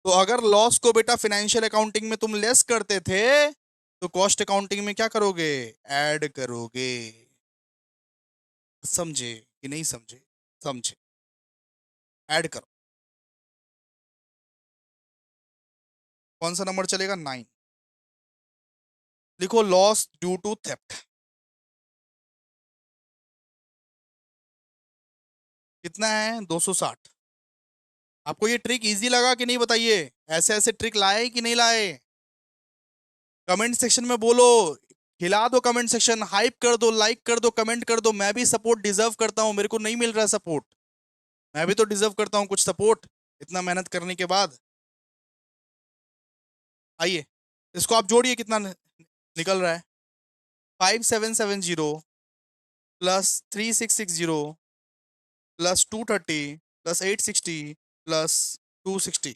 Speaker 1: तो अगर लॉस को बेटा फाइनेंशियल अकाउंटिंग में तुम लेस करते थे तो कॉस्ट अकाउंटिंग में क्या करोगे, ऐड करोगे। समझे कि नहीं समझे, समझे, ऐड करो। कौन सा नंबर चलेगा, 9। लिखो लॉस ड्यू टू थेफ्ट। कितना है? 260। आपको ये ट्रिक इजी लगा कि नहीं बताइए? ऐसे ऐसे ट्रिक लाए कि नहीं लाए? कमेंट सेक्शन में बोलो। हिला दो कमेंट सेक्शन, हाइप कर दो, लाइक कर दो, कमेंट कर दो। मैं भी सपोर्ट डिजर्व करता हूं, मेरे को नहीं मिल रहा सपोर्ट। मैं भी तो डिजर्व करता हूँ कुछ सपोर्ट, इतना मेहनत करने के बाद। आइए, इसको आप जोड़िए, कितना निकल रहा है? 5770 plus 3660 plus 230 plus 860 plus 260।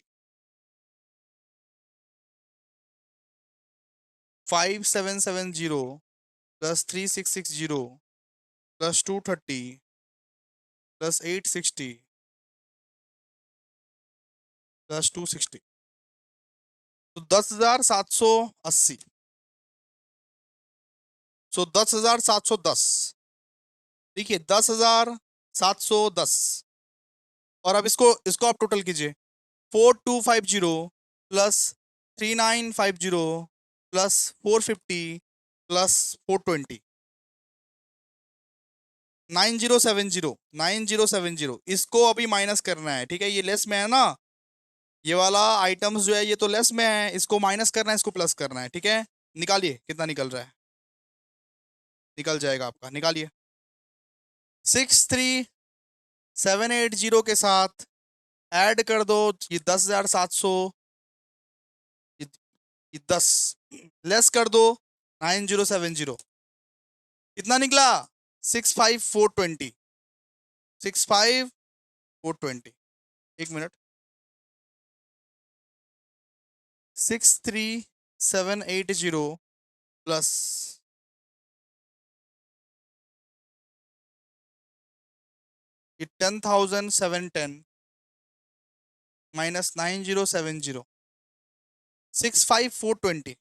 Speaker 1: 5770 plus 3660 plus 230 plus 860 plus 260, तो 10,780। सो 10,710। देखिए 10,710। और अब इसको इसको आप टोटल कीजिए। 4250 प्लस 3950 प्लस 450 प्लस 420। 9070। इसको अभी माइनस करना है, ठीक है? ये लेस में है ना, ये वाला आइटम्स जो है ये तो लेस में है, इसको माइनस करना है, इसको प्लस करना है, ठीक है? निकालिए कितना निकल रहा है। निकल जाएगा आपका, निकालिए। 63780 के साथ ऐड कर दो ये 10,700, ये, ये 10 लेस कर दो 9070। कितना निकला? 65420। 65420। एक मिनट। 63780 प्लस ये 10,710 माइनस 9070, 65420।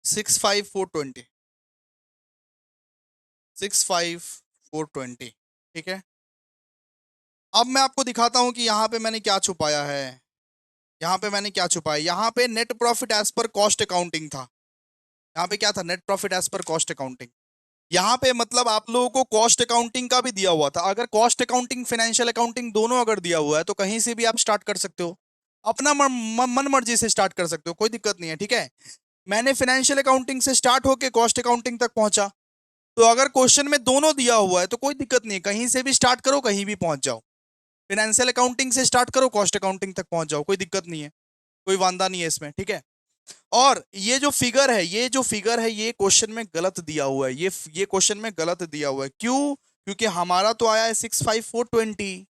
Speaker 1: 65420। 65420, ठीक है? अब मैं आपको दिखाता हूं कि यहाँ पे मैंने क्या छुपाया है। यहाँ पे मैंने क्या छुपाया, यहाँ पे net profit as per cost accounting था। यहाँ पे क्या था? Net profit as per cost accounting. यहाँ पे मतलब आप लोगों को कॉस्ट अकाउंटिंग का भी दिया हुआ था। अगर कॉस्ट अकाउंटिंग फाइनेंशियल अकाउंटिंग दोनों अगर दिया हुआ है तो कहीं से भी आप स्टार्ट कर सकते हो, अपना मन मर्जी से स्टार्ट कर सकते हो, कोई दिक्कत नहीं है, ठीक है? मैंने फाइनेंशियल अकाउंटिंग से स्टार्ट होके कॉस्ट अकाउंटिंग तक पहुंचा। तो अगर क्वेश्चन में दोनों दिया हुआ है तो कोई दिक्कत नहीं है, कहीं से भी स्टार्ट करो, कहीं भी पहुंच जाओ। फाइनेंशियल अकाउंटिंग से स्टार्ट करो, कॉस्ट अकाउंटिंग तक पहुंच जाओ, कोई दिक्कत नहीं है, कोई वांदा नहीं है इसमें, ठीक है? और ये जो फिगर है, ये जो फिगर है, ये क्वेश्चन में गलत दिया हुआ है। ये क्वेश्चन में गलत दिया हुआ है। क्यों? क्योंकि हमारा तो आया है 65420।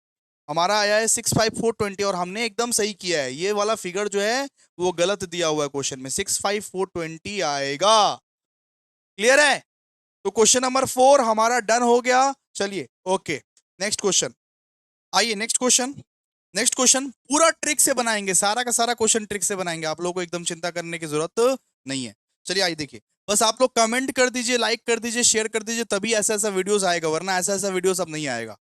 Speaker 1: हमारा आया है 65420 और हमने एकदम सही किया है। ये वाला फिगर जो है वो गलत दिया हुआ है क्वेश्चन में, 65420 आएगा। क्लियर है? तो क्वेश्चन नंबर 4 हमारा डन हो गया। चलिए ओके, नेक्स्ट क्वेश्चन। आइए नेक्स्ट क्वेश्चन। नेक्स्ट क्वेश्चन पूरा ट्रिक से बनाएंगे, सारा का सारा क्वेश्चन ट्रिक से बनाएंगे, आप लोगों को एकदम चिंता करने की जरूरत नहीं है। चलिए आइए देखिए, बस आप लोग कमेंट कर दीजिए, लाइक कर दीजिए, शेयर कर दीजिए, तभी ऐसा ऐसा वीडियोस आएगा, वरना ऐसा ऐसा वीडियोस अब नहीं आएगा।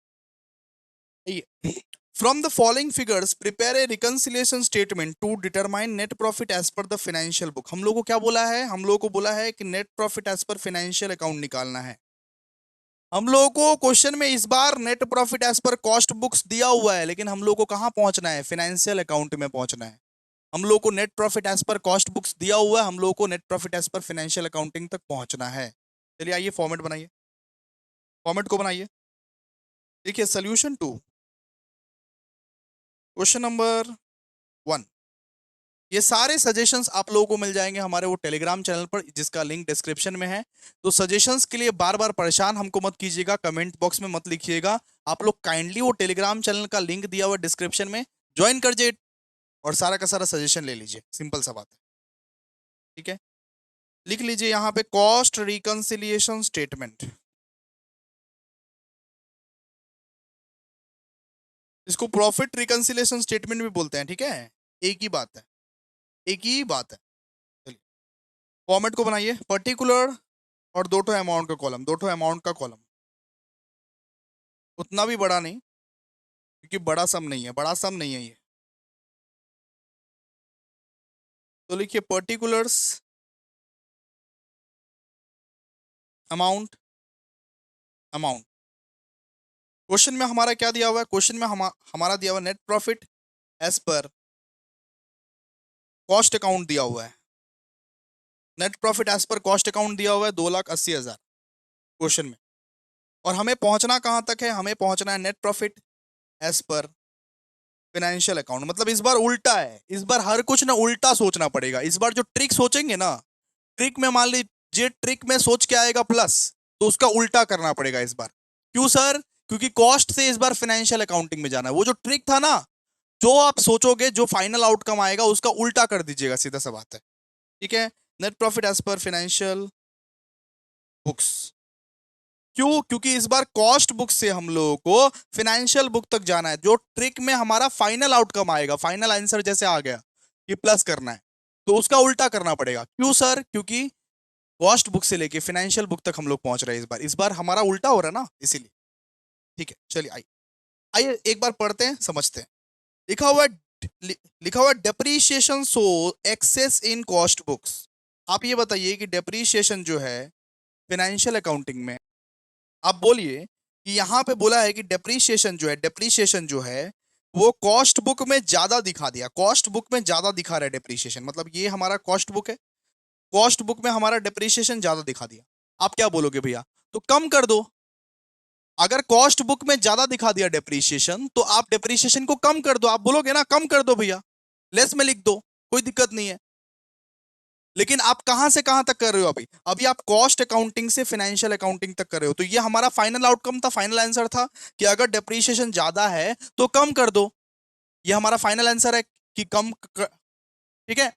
Speaker 1: From the following figures prepare a reconciliation statement to determine net profit as per the financial book. हम लोग को क्या बोला है? हम लोग को बोला है कि net profit as per financial account निकालना है। हम लोगों को क्वेश्चन में इस बार net profit as per cost books दिया हुआ है, लेकिन हम लोग को कहां पहुंचना है? फाइनेंशियल अकाउंट में पहुंचना है। हम लोग को net profit as per cost books दिया हुआ है, हम लोग को net profit as per financial accounting तक पहुंचना है। चलिए आइए फॉर्मेट बनाइए, फॉर्मेट को बनाइए। देखिए सोल्यूशन टू क्वेश्चन नंबर 1। ये सारे सजेशंस आप लोगों को मिल जाएंगे हमारे वो टेलीग्राम चैनल पर, जिसका लिंक डिस्क्रिप्शन में है। तो सजेशंस के लिए बार बार परेशान हमको मत कीजिएगा, कमेंट बॉक्स में मत लिखिएगा। आप लोग काइंडली वो टेलीग्राम चैनल का लिंक दिया हुआ डिस्क्रिप्शन में ज्वाइन कर जाइए और सारा का सारा सजेशन ले लीजिए। सिंपल सा बात है, ठीक है? लिख लीजिए यहाँ पे कॉस्ट रिकंसिलिएशन स्टेटमेंट। इसको प्रॉफिट रिकंसिलिएशन स्टेटमेंट भी बोलते हैं, ठीक है? एक ही बात है, एक ही बात है। चलिए फॉर्मेट को बनाइए, पर्टिकुलर और दो ठो अमाउंट का कॉलम, दो ठो अमाउंट का कॉलम। उतना भी बड़ा नहीं, क्योंकि बड़ा सम नहीं है, बड़ा सम नहीं है ये। तो लिखिए पर्टिकुलर्स अमाउंट अमाउंट। क्वेश्चन में हमारा क्या दिया हुआ है? क्वेश्चन में हमारा दिया हुआ net profit as per cost account दिया हुआ है। Net profit as per cost account दिया हुआ है 2,80,000 क्वेश्चन में। और हमें पहुंचना कहां तक है? हमें पहुंचना है net profit as per financial account. मतलब इस बार उल्टा है, इस बार हर कुछ ना उल्टा सोचना पड़ेगा। इस बार जो ट्रिक सोचेंगे ना, ट्रिक में मान लीजिए ट्रिक में सोच के आएगा प्लस, तो उसका उल्टा करना पड़ेगा इस बार। क्यों सर? क्योंकि कॉस्ट से इस बार फाइनेंशियल अकाउंटिंग में जाना है। वो जो ट्रिक था ना, जो आप सोचोगे जो फाइनल आउटकम आएगा उसका उल्टा कर दीजिएगा, सीधा सा बात है। ठीक है, net profit as per financial books. क्यों? क्योंकि इस बार कॉस्ट बुक से हम लोगों को फाइनेंशियल बुक तक जाना है। जो ट्रिक में हमारा फाइनल आउटकम आएगा, फाइनल आंसर जैसे आ गया कि प्लस करना है, तो उसका उल्टा करना पड़ेगा। क्यों सर? क्योंकि कॉस्ट बुक से लेके फाइनेंशियल बुक तक हम लोग पहुंच रहे हैं। इस बार हमारा उल्टा हो रहा है ना, इसीलिए। ठीक है, चलिए आइए आइए एक बार पढ़ते हैं, समझते हैं। लिखा हुआ लिखा हुआ depreciation so excess in cost books. आप ये बताइए कि डेप्रीशिएशन जो है फाइनेंशियल अकाउंटिंग में, आप बोलिए कि यहाँ पे बोला है कि डेप्रीशिएशन जो है वो कॉस्ट बुक में ज्यादा दिखा दिया। कॉस्ट बुक में ज्यादा दिखा रहा है डेप्रीशिएशन, मतलब ये हमारा कॉस्ट बुक है, कॉस्ट बुक में हमारा डेप्रीशिएशन ज्यादा दिखा दिया। आप क्या बोलोगे भैया? तो कम कर दो। अगर कॉस्ट बुक में ज्यादा दिखा दिया डेप्रीशिएशन, तो आप डेप्रीशिएशन को कम कर दो। आप बोलोगे ना कम कर दो भैया, लेस में लिख दो, कोई दिक्कत नहीं है। लेकिन आप कहां से कहां तक कर रहे हो? अभी अभी आप कॉस्ट अकाउंटिंग से फाइनेंशियल अकाउंटिंग तक कर रहे हो। तो ये हमारा फाइनल आउटकम था, फाइनल आंसर था कि अगर डेप्रीशिएशन ज्यादा है तो कम कर दो। ये हमारा फाइनल आंसर है कि ठीक है।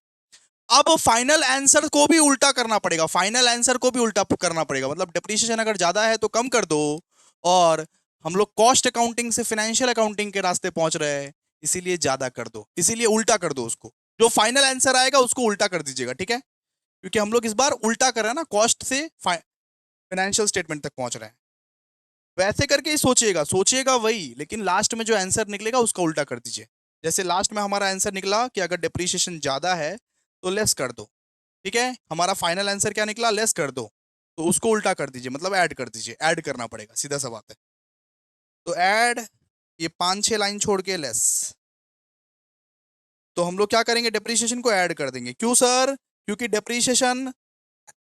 Speaker 1: अब फाइनल आंसर को भी उल्टा करना पड़ेगा, फाइनल आंसर को भी उल्टा करना पड़ेगा। मतलब डेप्रीशिएशन अगर ज्यादा है तो कम कर दो, और हम लोग कॉस्ट अकाउंटिंग से फाइनेंशियल अकाउंटिंग के रास्ते पहुंच रहे हैं, इसीलिए ज्यादा कर दो, इसीलिए उल्टा कर दो उसको। जो फाइनल आंसर आएगा उसको उल्टा कर दीजिएगा, ठीक है? क्योंकि हम लोग इस बार उल्टा कर रहे हैं ना, कॉस्ट से फाइनेंशियल स्टेटमेंट तक पहुंच रहे हैं। वैसे करके ही सोचिएगा, सोचिएगा वही, लेकिन लास्ट में जो आंसर निकलेगा उसका उल्टा कर दीजिए। जैसे लास्ट में हमारा आंसर निकला कि अगर डिप्रीशिएशन ज्यादा है तो लेस कर दो। ठीक है, हमारा फाइनल आंसर क्या निकला? लेस कर दो। तो उसको उल्टा कर दीजिए, मतलब ऐड कर दीजिए, ऐड करना पड़ेगा, सीधा सा बात है। तो ऐड, ये 5-6 लाइन छोड़ के लेस। तो हम लोग क्या करेंगे? डिप्रीशिएशन को ऐड कर देंगे। क्यों सर? क्योंकि डिप्रीशिएशन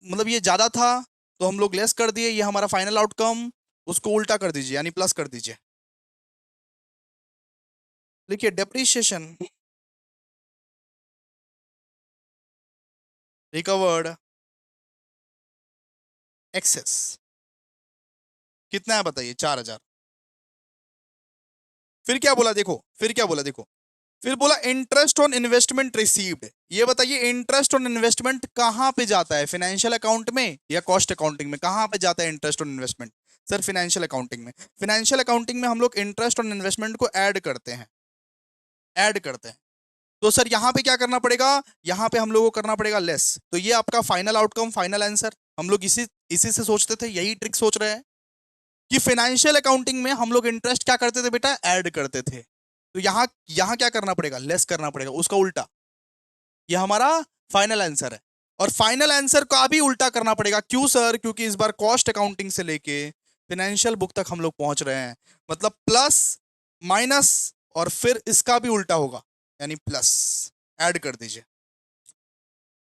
Speaker 1: मतलब ये ज्यादा था, तो हम लोग लेस कर दिए। ये हमारा फाइनल आउटकम, उसको उल्टा कर दीजिए, यानी प्लस कर दीजिए। देखिए डेप्रीशिएशन रिकवर्ड एक्सेस कितना है बताइए? 4,000। फिर क्या बोला देखो, फिर क्या बोला देखो, फिर बोला इंटरेस्ट ऑन इन्वेस्टमेंट रिसीव्ड। ये बताइए इंटरेस्ट ऑन इन्वेस्टमेंट कहां पे जाता है? फाइनेंशियल अकाउंट में या कॉस्ट अकाउंटिंग में? कहां पे जाता है interest on investment? Sir financial accounting में। फाइनेंशियल अकाउंटिंग में हम लोग इंटरेस्ट ऑन इन्वेस्टमेंट को ऐड करते हैं, ऐड करते हैं। तो सर यहाँ पे क्या करना पड़ेगा? यहाँ पे हम लोगों को करना पड़ेगा लेस। तो ये आपका फाइनल आउटकम, फाइनल आंसर। हम लोग इसी इसी से सोचते थे, यही ट्रिक सोच रहे हैं कि फाइनेंशियल अकाउंटिंग में हम लोग इंटरेस्ट क्या करते थे बेटा? ऐड करते थे। तो यहाँ यहाँ क्या करना पड़ेगा? लेस करना पड़ेगा, उसका उल्टा। ये हमारा फाइनल आंसर है। और फाइनल आंसर का भी उल्टा करना पड़ेगा। क्यों सर? क्योंकि इस बार कॉस्ट अकाउंटिंग से लेके फाइनेंशियल बुक तक हम लोग पहुंच रहे हैं। मतलब प्लस माइनस, और फिर इसका भी उल्टा होगा, यानी प्लस। ऐड कर दीजिए,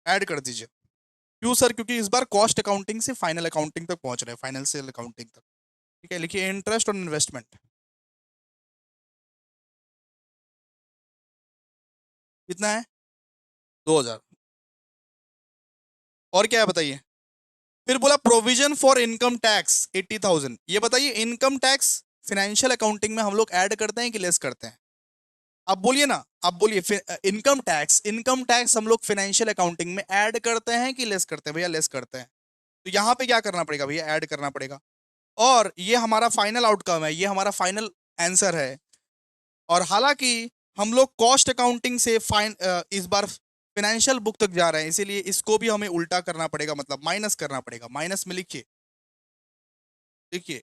Speaker 1: ऐड कर दीजिए। क्यों सर? क्योंकि इस बार कॉस्ट अकाउंटिंग से फाइनल अकाउंटिंग तक पहुंच रहे हैं, फाइनेंशियल अकाउंटिंग तक। ठीक है, लिखिए इंटरेस्ट ऑन इन्वेस्टमेंट कितना है? 2,000। और क्या है बताइए? फिर बोला प्रोविजन फॉर इनकम टैक्स 80,000। ये बताइए इनकम टैक्स फाइनेंशियल अकाउंटिंग में हम लोग ऐड करते हैं कि लेस करते हैं? आप बोलिए ना, आप बोलिए। इनकम टैक्स, इनकम टैक्स हम लोग फाइनेंशियल अकाउंटिंग में ऐड करते हैं कि लेस करते हैं? भैया लेस करते हैं। तो यहाँ पे क्या करना पड़ेगा भैया? ऐड करना पड़ेगा। और ये हमारा फाइनल आउटकम है, ये हमारा फाइनल आंसर है। और हालांकि हम लोग कॉस्ट अकाउंटिंग से इस बार फाइनेंशियल बुक तक जा रहे हैं, इसीलिए इसको भी हमें उल्टा करना पड़ेगा, मतलब माइनस करना पड़ेगा। माइनस में लिखिए, देखिए।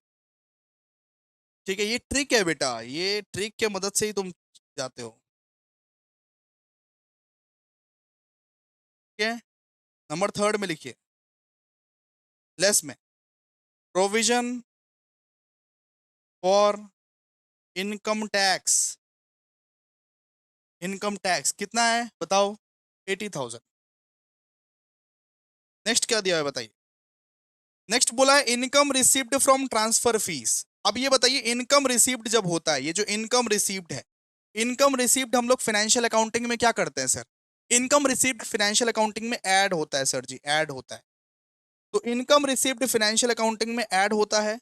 Speaker 1: ठीक है, ये ट्रिक है बेटा, ये ट्रिक के मदद से ही तुम जाते हो। ठीक है। नंबर थर्ड में लिखिए लेस में, provision for income tax. Income tax कितना है बताओ? 80,000। नेक्स्ट क्या दिया है बताइए? नेक्स्ट बोला है income received from transfer fees. अब ये बताइए इनकम रिसीव्ड जब होता है, ये जो इनकम रिसीव्ड है, इनकम रिसीव्ड हम लोग फाइनेंशियल अकाउंटिंग में क्या करते हैं sir? Income received financial accounting में ऐड होता है सर जी, ऐड होता है। तो इनकम रिसीव्ड फाइनेंशियल अकाउंटिंग में ऐड होता है,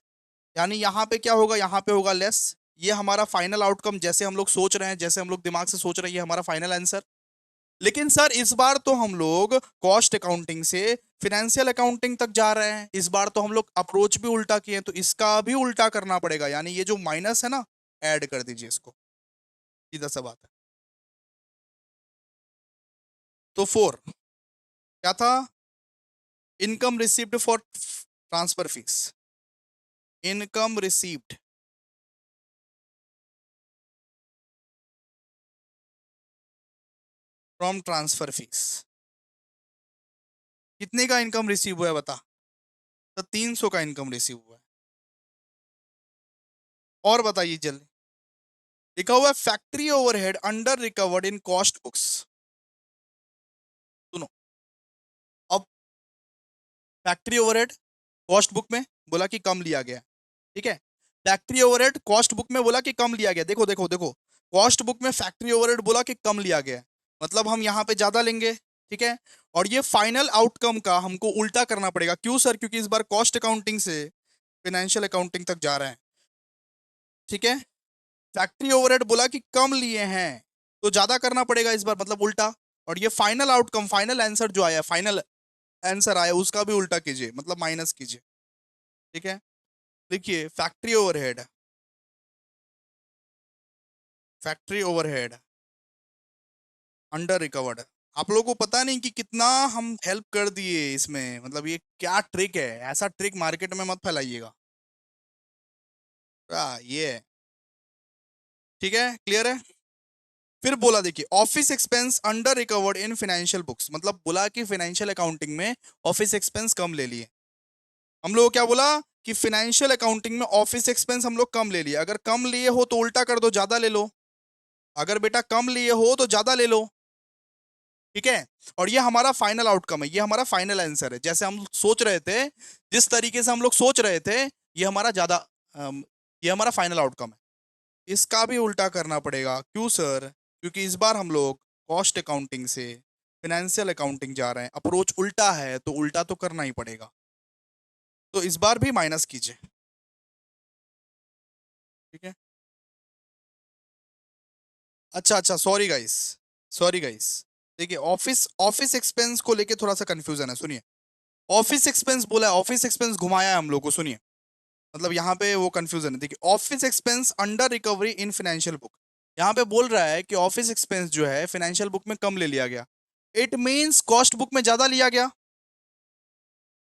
Speaker 1: यानी यहाँ पे क्या होगा? यहाँ पे होगा लेस। ये हमारा फाइनल आउटकम, जैसे हम लोग सोच रहे हैं, जैसे हम लोग दिमाग से सोच रहे हैं, ये हमारा फाइनल आंसर। लेकिन सर इस बार तो हम लोग कॉस्ट अकाउंटिंग से फाइनेंशियल अकाउंटिंग तक जा रहे हैं, इस बार तो हम लोग अप्रोच भी उल्टा किए हैं, तो इसका भी उल्टा करना पड़ेगा, यानी ये जो माइनस है ना, ऐड कर दीजिए इसको, सीधा सा बात है। तो फोर क्या था? Income received for transfer fees. Income received from transfer fees. कितने का इनकम रिसीव हुआ है बता? तो 300 का इनकम रिसीव हुआ है। और बताइए जल्दी। लिखा हुआ है factory overhead under recovered in cost books. सुनो, अब फैक्ट्री ओवरहेड कॉस्ट बुक में बोला कि कम लिया गया, ठीक है। फैक्ट्री ओवरहेड कॉस्ट बुक में बोला कि कम लिया गया, देखो देखो देखो, कॉस्ट बुक में फैक्ट्री ओवरहेड बोला कि कम लिया गया, मतलब हम यहाँ पे ज्यादा लेंगे, ठीक है। और ये फाइनल आउटकम का हमको उल्टा करना पड़ेगा, क्यों सर? क्योंकि इस बार कॉस्ट अकाउंटिंग से फाइनेंशियल अकाउंटिंग तक जा रहे हैं, ठीक है। फैक्ट्री ओवरहेड बोला कि कम लिए हैं, तो ज्यादा करना पड़ेगा इस बार, मतलब उल्टा। और ये फाइनल आउटकम, फाइनल आंसर जो आया, फाइनल आंसर आया, उसका भी उल्टा कीजिए, मतलब माइनस कीजिए, ठीक है। देखिए factory overhead, factory overhead under recovered. आप लोगों को पता नहीं कि कितना हम हेल्प कर दिए इसमें, मतलब ये क्या ट्रिक है, ऐसा ट्रिक मार्केट में मत फैलाइएगा। ये है, ठीक है, क्लियर है। फिर बोला देखिए office expense under recovered in financial books, मतलब बोला कि फाइनेंशियल अकाउंटिंग में ऑफिस एक्सपेंस कम ले लिए। हम लोग क्या बोला कि फाइनेंशियल अकाउंटिंग में ऑफिस एक्सपेंस हम लोग कम ले लिए, अगर कम लिए हो तो उल्टा कर दो, ज्यादा ले लो। अगर बेटा कम लिए हो तो ज्यादा ले लो, ठीक है। और ये हमारा फाइनल आउटकम है, ये हमारा फाइनल आंसर है, जैसे हम सोच रहे थे, जिस तरीके से हम लोग सोच रहे थे, ये हमारा ज्यादा ये हमारा फाइनल आउटकम है। इसका भी उल्टा करना पड़ेगा, क्यों सर? क्योंकि इस बार हम लोग कॉस्ट अकाउंटिंग से फाइनेंशियल अकाउंटिंग जा रहे हैं, अप्रोच उल्टा है, तो उल्टा तो करना ही पड़ेगा, तो इस बार भी माइनस कीजिए, ठीक है। अच्छा अच्छा, सॉरी गाइस, सॉरी गाइस। देखिए ऑफिस ऑफिस एक्सपेंस को लेके थोड़ा सा कंफ्यूजन है, सुनिए। ऑफिस एक्सपेंस बोला है, ऑफिस एक्सपेंस घुमाया है हम लोग को, सुनिए। मतलब यहाँ पे वो कंफ्यूजन है, देखिए office expense under recovery in financial book, यहाँ पे बोल रहा है कि ऑफिस एक्सपेंस जो है फाइनेंशियल बुक में कम ले लिया गया, इट मींस कॉस्ट बुक में ज्यादा लिया गया।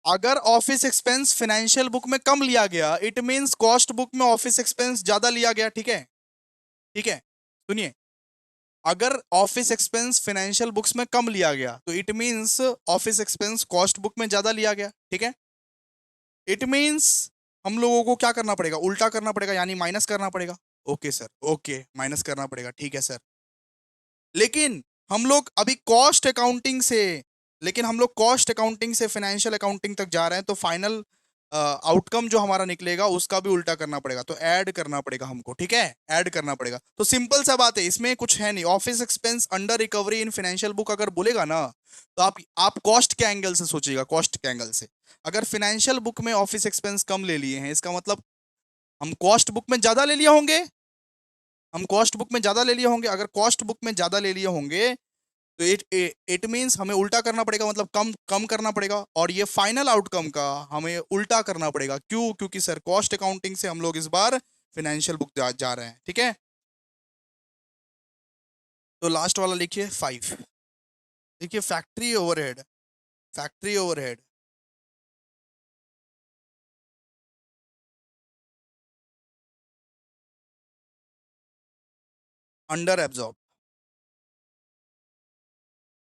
Speaker 1: अगर ऑफिस एक्सपेंस फाइनेंशियल बुक में कम लिया गया, इट मींस कॉस्ट बुक में ऑफिस एक्सपेंस ज्यादा लिया गया, ठीक है। ठीक है, सुनिए, अगर ऑफिस एक्सपेंस फाइनेंशियल बुक्स में कम लिया गया, तो it means office expense cost book में ज्यादा लिया गया, ठीक है। इट मींस हम लोगों को क्या करना पड़ेगा? उल्टा करना पड़ेगा, यानी माइनस करना पड़ेगा। ओके सर, ओके, माइनस करना पड़ेगा, ठीक है सर। लेकिन हम लोग अभी कॉस्ट अकाउंटिंग से, लेकिन हम लोग कॉस्ट अकाउंटिंग से फाइनेंशियल अकाउंटिंग तक जा रहे हैं, तो फाइनल आउटकम जो हमारा निकलेगा उसका भी उल्टा करना पड़ेगा, तो ऐड करना पड़ेगा हमको, ठीक है, ऐड करना पड़ेगा। तो सिंपल सा बात है, इसमें कुछ है नहीं, office expense under recovery in financial book अगर बोलेगा ना, तो आप कॉस्ट के एंगल से सोचिएगा, कॉस्ट के एंगल से। अगर फाइनेंशियल बुक में ऑफिस एक्सपेंस कम ले लिए हैं, इसका मतलब हम कॉस्ट बुक में ज्यादा ले लिए होंगे, हम कॉस्ट बुक में ज्यादा ले लिए होंगे। अगर कॉस्ट बुक में ज्यादा ले लिए होंगे, तो इट इट मींस हमें उल्टा करना पड़ेगा, मतलब कम कम करना पड़ेगा, और ये फाइनल आउटकम का हमें उल्टा करना पड़ेगा, क्यों? क्योंकि सर कॉस्ट अकाउंटिंग से हम लोग इस बार फाइनेंशियल बुक जा रहे हैं, ठीक है। तो लास्ट वाला लिखिए 5। देखिए factory overhead, factory overhead under absorb,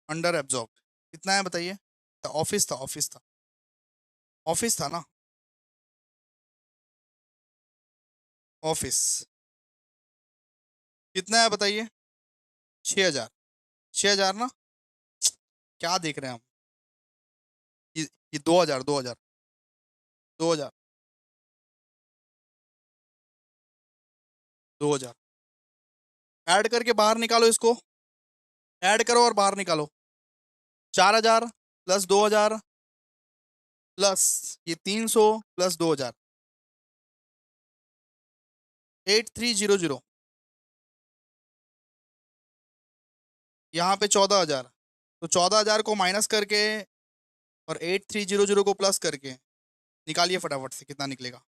Speaker 1: under absorb कितना है बताइए। ऑफिस था, ऑफिस था, ऑफिस था ना, ऑफिस। कितना है बताइए। 6,000। 6,000 ना। क्या देख रहे हैं हम। ये 2,000, 2,000, 2,000, 2,000। ऐड करके बाहर निकालो इसको। ऐड करो और बाहर निकालो। 4,000 प्लस 2,000 प्लस ये 300 प्लस 2,000, 8,300। यहाँ पे 14,000। तो 14,000 को माइनस करके और 8,300 को प्लस करके निकालिए फटाफट से कितना निकलेगा।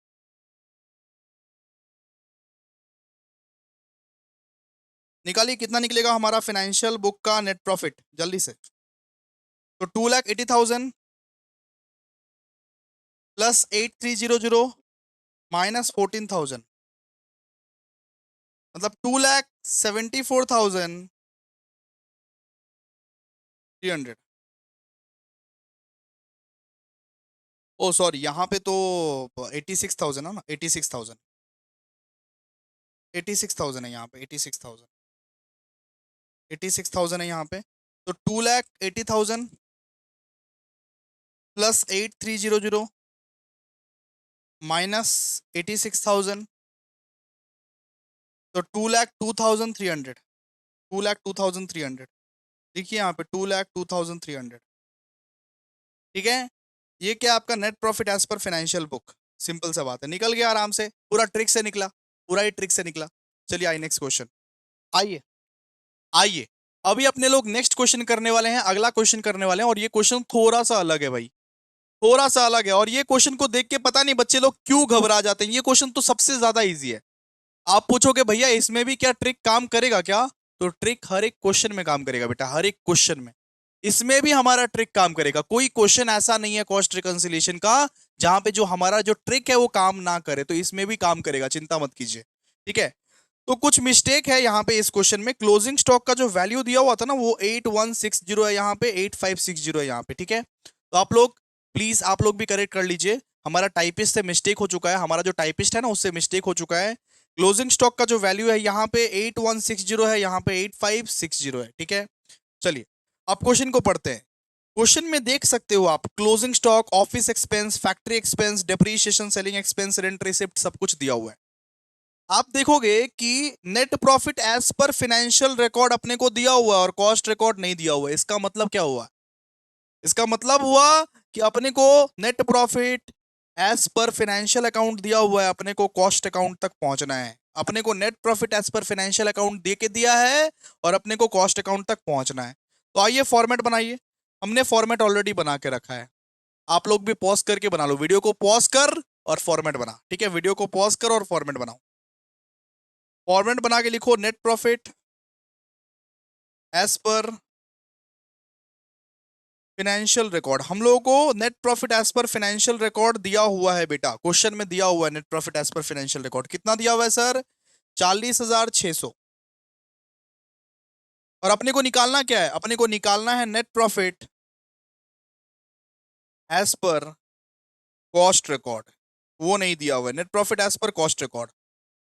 Speaker 1: निकालिए कितना निकलेगा हमारा फाइनेंशियल बुक का नेट प्रॉफिट जल्दी से। तो 2,80,000 प्लस 8,300 माइनस 14,000, मतलब 2,74,300। ओ सॉरी, यहाँ पे तो 86,000 है ना, 86,000। 86,000 है यहाँ पे, 86,000। 86,000 है यहाँ पे। तो 2,80,000 प्लस 8,300 माइनस 86,000, तो 2,02,300। 2,02,300। देखिए यहाँ पे 2,02,300। ठीक है। ये क्या आपका net profit as per financial book. Simple सा बात है, निकल गया आराम से, पूरा ट्रिक से निकला, पूरा ही ट्रिक से निकला। चलिए आइए नेक्स्ट क्वेश्चन। आइए, आइए। अभी अपने लोग नेक्स्ट क्वेश्चन करने वाले हैं, अगला क्वेश्चन करने वाले हैं, और ये क्वेश्चन थोड़ा सा अलग है भाई, थोड़ा सा अलग है। और ये क्वेश्चन को देख के पता नहीं बच्चे लोग क्यों घबरा जाते हैं। ये क्वेश्चन तो सबसे ज्यादा इजी है। आप पूछोगे भैया इसमें भी क्या ट्रिक काम करेगा क्या? तो ट्रिक हर एक क्वेश्चन में काम करेगा बेटा, हर एक क्वेश्चन में। इसमें भी हमारा ट्रिक काम करेगा। कोई क्वेश्चन ऐसा नहीं है कॉस्ट रिकंसिलिएशन का जहां पे जो हमारा जो ट्रिक है वो काम ना करे, तो इसमें भी काम करेगा, चिंता मत कीजिए। ठीक है। तो कुछ मिस्टेक है यहाँ पे इस क्वेश्चन में। क्लोजिंग स्टॉक का जो वैल्यू दिया हुआ था ना वो 8,160 है, यहाँ पे 8,560 है यहाँ पे। ठीक है। तो आप लोग प्लीज, आप लोग भी करेक्ट कर लीजिए। हमारा टाइपिस्ट से मिस्टेक हो चुका है, हमारा जो टाइपिस्ट है ना उससे मिस्टेक हो चुका है। क्लोजिंग स्टॉक का जो वैल्यू है यहाँ पे 8,160 है, यहाँ पे 8,560 है। ठीक है। चलिए अब क्वेश्चन को पढ़ते हैं। क्वेश्चन में देख सकते हो आप, closing stock, office expense, factory expense, depreciation, selling expense, rent receipt, सब कुछ दिया हुआ है। आप देखोगे कि net profit as per financial record अपने को दिया हुआ है और कॉस्ट रिकॉर्ड नहीं दिया हुआ है। इसका मतलब क्या हुआ? इसका मतलब हुआ कि अपने को net profit as per financial account दिया हुआ है, अपने को कॉस्ट अकाउंट तक पहुंचना है। अपने को net profit as per financial account दे के दिया है और अपने को कॉस्ट अकाउंट तक पहुंचना है। तो आइए फॉर्मेट बनाइए। हमने फॉर्मेट ऑलरेडी बना के रखा है। आप लोग भी पॉज करके बना लो, वीडियो को पॉज कर और फॉर्मेट बना। ठीक है, वीडियो को पॉज कर और फॉर्मेट बनाओ। फॉर्मेट बना के लिखो net profit as per financial record. हम लोगों को net profit as per financial record दिया हुआ है बेटा, क्वेश्चन में दिया हुआ है net profit as per financial record. कितना दिया हुआ है सर? 40,600। और अपने को निकालना क्या है? अपने को निकालना है net profit as per cost record. वो नहीं दिया हुआ है, net profit as per cost record.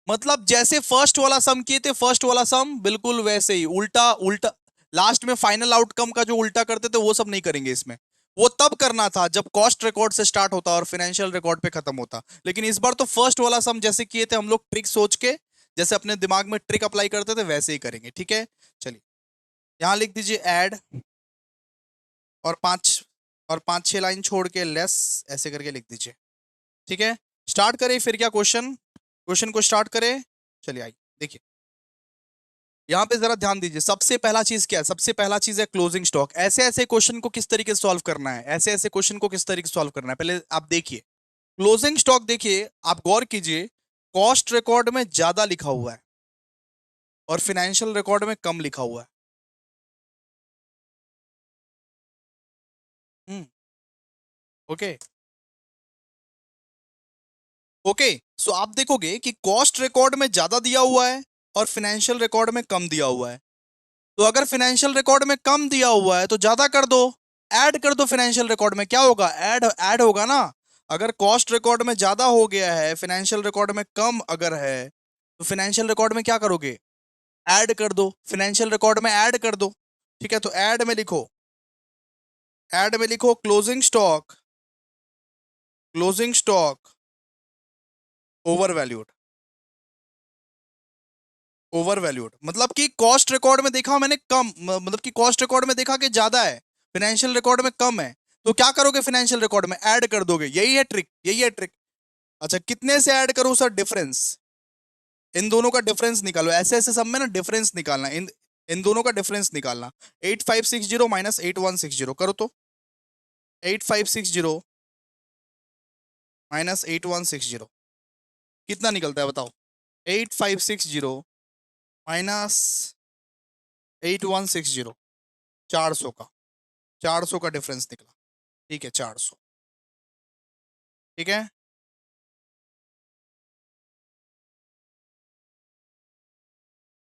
Speaker 1: मतलब जैसे फर्स्ट वाला सम किए थे, फर्स्ट वाला सम बिल्कुल वैसे ही उल्टा उल्टा। लास्ट में फाइनल आउटकम का जो उल्टा करते थे वो सब नहीं करेंगे इसमें। वो तब करना था जब कॉस्ट रिकॉर्ड से स्टार्ट होता और फाइनेंशियल रिकॉर्ड पे खत्म होता। लेकिन इस बार तो फर्स्ट वाला सम जैसे किए थे हम लोग, ट्रिक सोच के, जैसे अपने दिमाग में ट्रिक अप्लाई करते थे वैसे ही करेंगे। ठीक है। चलिए यहां लिख दीजिए ऐड, और पांच छह लाइन छोड़ के लेस, ऐसे करके लिख दीजिए। ठीक है। स्टार्ट करें फिर क्या क्वेश्चन, क्वेश्चन को स्टार्ट करें। चलिए आइए देखिए, यहाँ पे जरा ध्यान दीजिए। सबसे पहला चीज क्या है? सबसे पहला चीज है क्लोजिंग स्टॉक। ऐसे ऐसे क्वेश्चन को किस तरीके से सॉल्व करना है, ऐसे ऐसे क्वेश्चन को किस तरीके से सॉल्व करना है, पहले आप देखिए। क्लोजिंग स्टॉक देखिए, आप गौर कीजिए, कॉस्ट रिकॉर्ड में ज्यादा लिखा हुआ है और फाइनेंशियल रिकॉर्ड में कम लिखा हुआ है। हम्म। ओके। ओके। सो आप देखोगे कि कॉस्ट रिकॉर्ड में ज्यादा दिया हुआ है और फाइनेंशियल रिकॉर्ड में कम दिया हुआ है। तो अगर फाइनेंशियल रिकॉर्ड में कम दिया हुआ है तो ज्यादा कर दो, ऐड कर दो फाइनेंशियल रिकॉर्ड में, क्या होगा, ऐड ऐड होगा ना। अगर कॉस्ट रिकॉर्ड में ज्यादा हो गया है, फाइनेंशियल रिकॉर्ड में कम अगर है, तो फाइनेंशियल रिकॉर्ड में क्या करोगे, ऐड कर दो, फाइनेंशियल रिकॉर्ड में ऐड कर दो। ठीक है, तो ऐड में लिखो, ऐड में लिखो closing stock, closing stock over valued, over valued मतलब कि कॉस्ट रिकॉर्ड में देखा मैंने कम, मतलब कि कॉस्ट रिकॉर्ड में देखा कि ज्यादा है, फाइनेंशियल रिकॉर्ड में कम है, तो क्या करोगे फाइनेंशियल रिकॉर्ड में ऐड कर दोगे, यही है ट्रिक, यही है ट्रिक। अच्छा कितने से ऐड करूं सर, डिफरेंस, इन दोनों का डिफरेंस निकालो, ऐसे ऐसे सब में ना डिफरेंस निकालना, इन दोनों का डिफरेंस निकालना। 8560 माइनस 8160 करो तो, 8560 माइनस 8160 कितना निकलता है बताओ, 8560 माइनस 8160, 400 का, 400 का डिफरेंस निकला। ठीक है 400, ठीक है।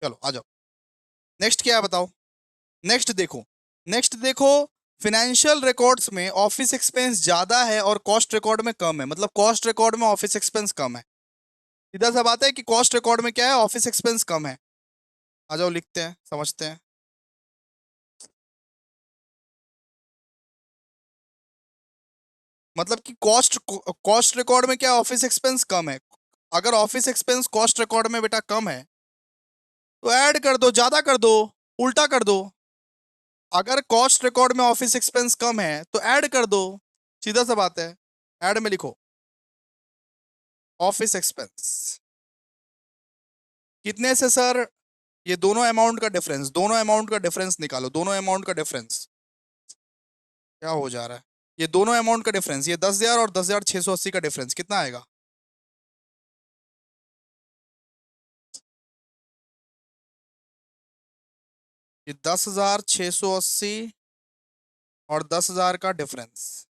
Speaker 1: चलो आ जाओ, नेक्स्ट क्या है बताओ, नेक्स्ट देखो, नेक्स्ट देखो, फिनेंशियल रिकॉर्ड्स में ऑफिस एक्सपेंस ज्यादा है और कॉस्ट रिकॉर्ड में कम है, मतलब कॉस्ट रिकॉर्ड में ऑफिस एक्सपेंस कम है। सीधा सा बात है कि कॉस्ट रिकॉर्ड में क्या है, ऑफिस एक्सपेंस कम है। आ जाओ लिखते हैं, समझते हैं। मतलब कि कॉस्ट रिकॉर्ड में क्या ऑफिस एक्सपेंस कम है, अगर ऑफिस एक्सपेंस कॉस्ट रिकॉर्ड में बेटा कम है तो ऐड कर दो, ज्यादा कर दो, उल्टा कर दो। अगर कॉस्ट रिकॉर्ड में ऑफिस एक्सपेंस कम है तो ऐड कर दो, सीधा सा बात है। ऐड में लिखो ऑफिस एक्सपेंस कितने से सर, ये दोनों अमाउंट का डिफरेंस, दोनों अमाउंट का डिफरेंस निकालो, दोनों अमाउंट का डिफरेंस क्या हो जा रहा है, ये दोनों अमाउंट का डिफरेंस, ये 10,000 और 10,680 का डिफरेंस कितना आएगा, ये 10,680 और 10,000 का डिफरेंस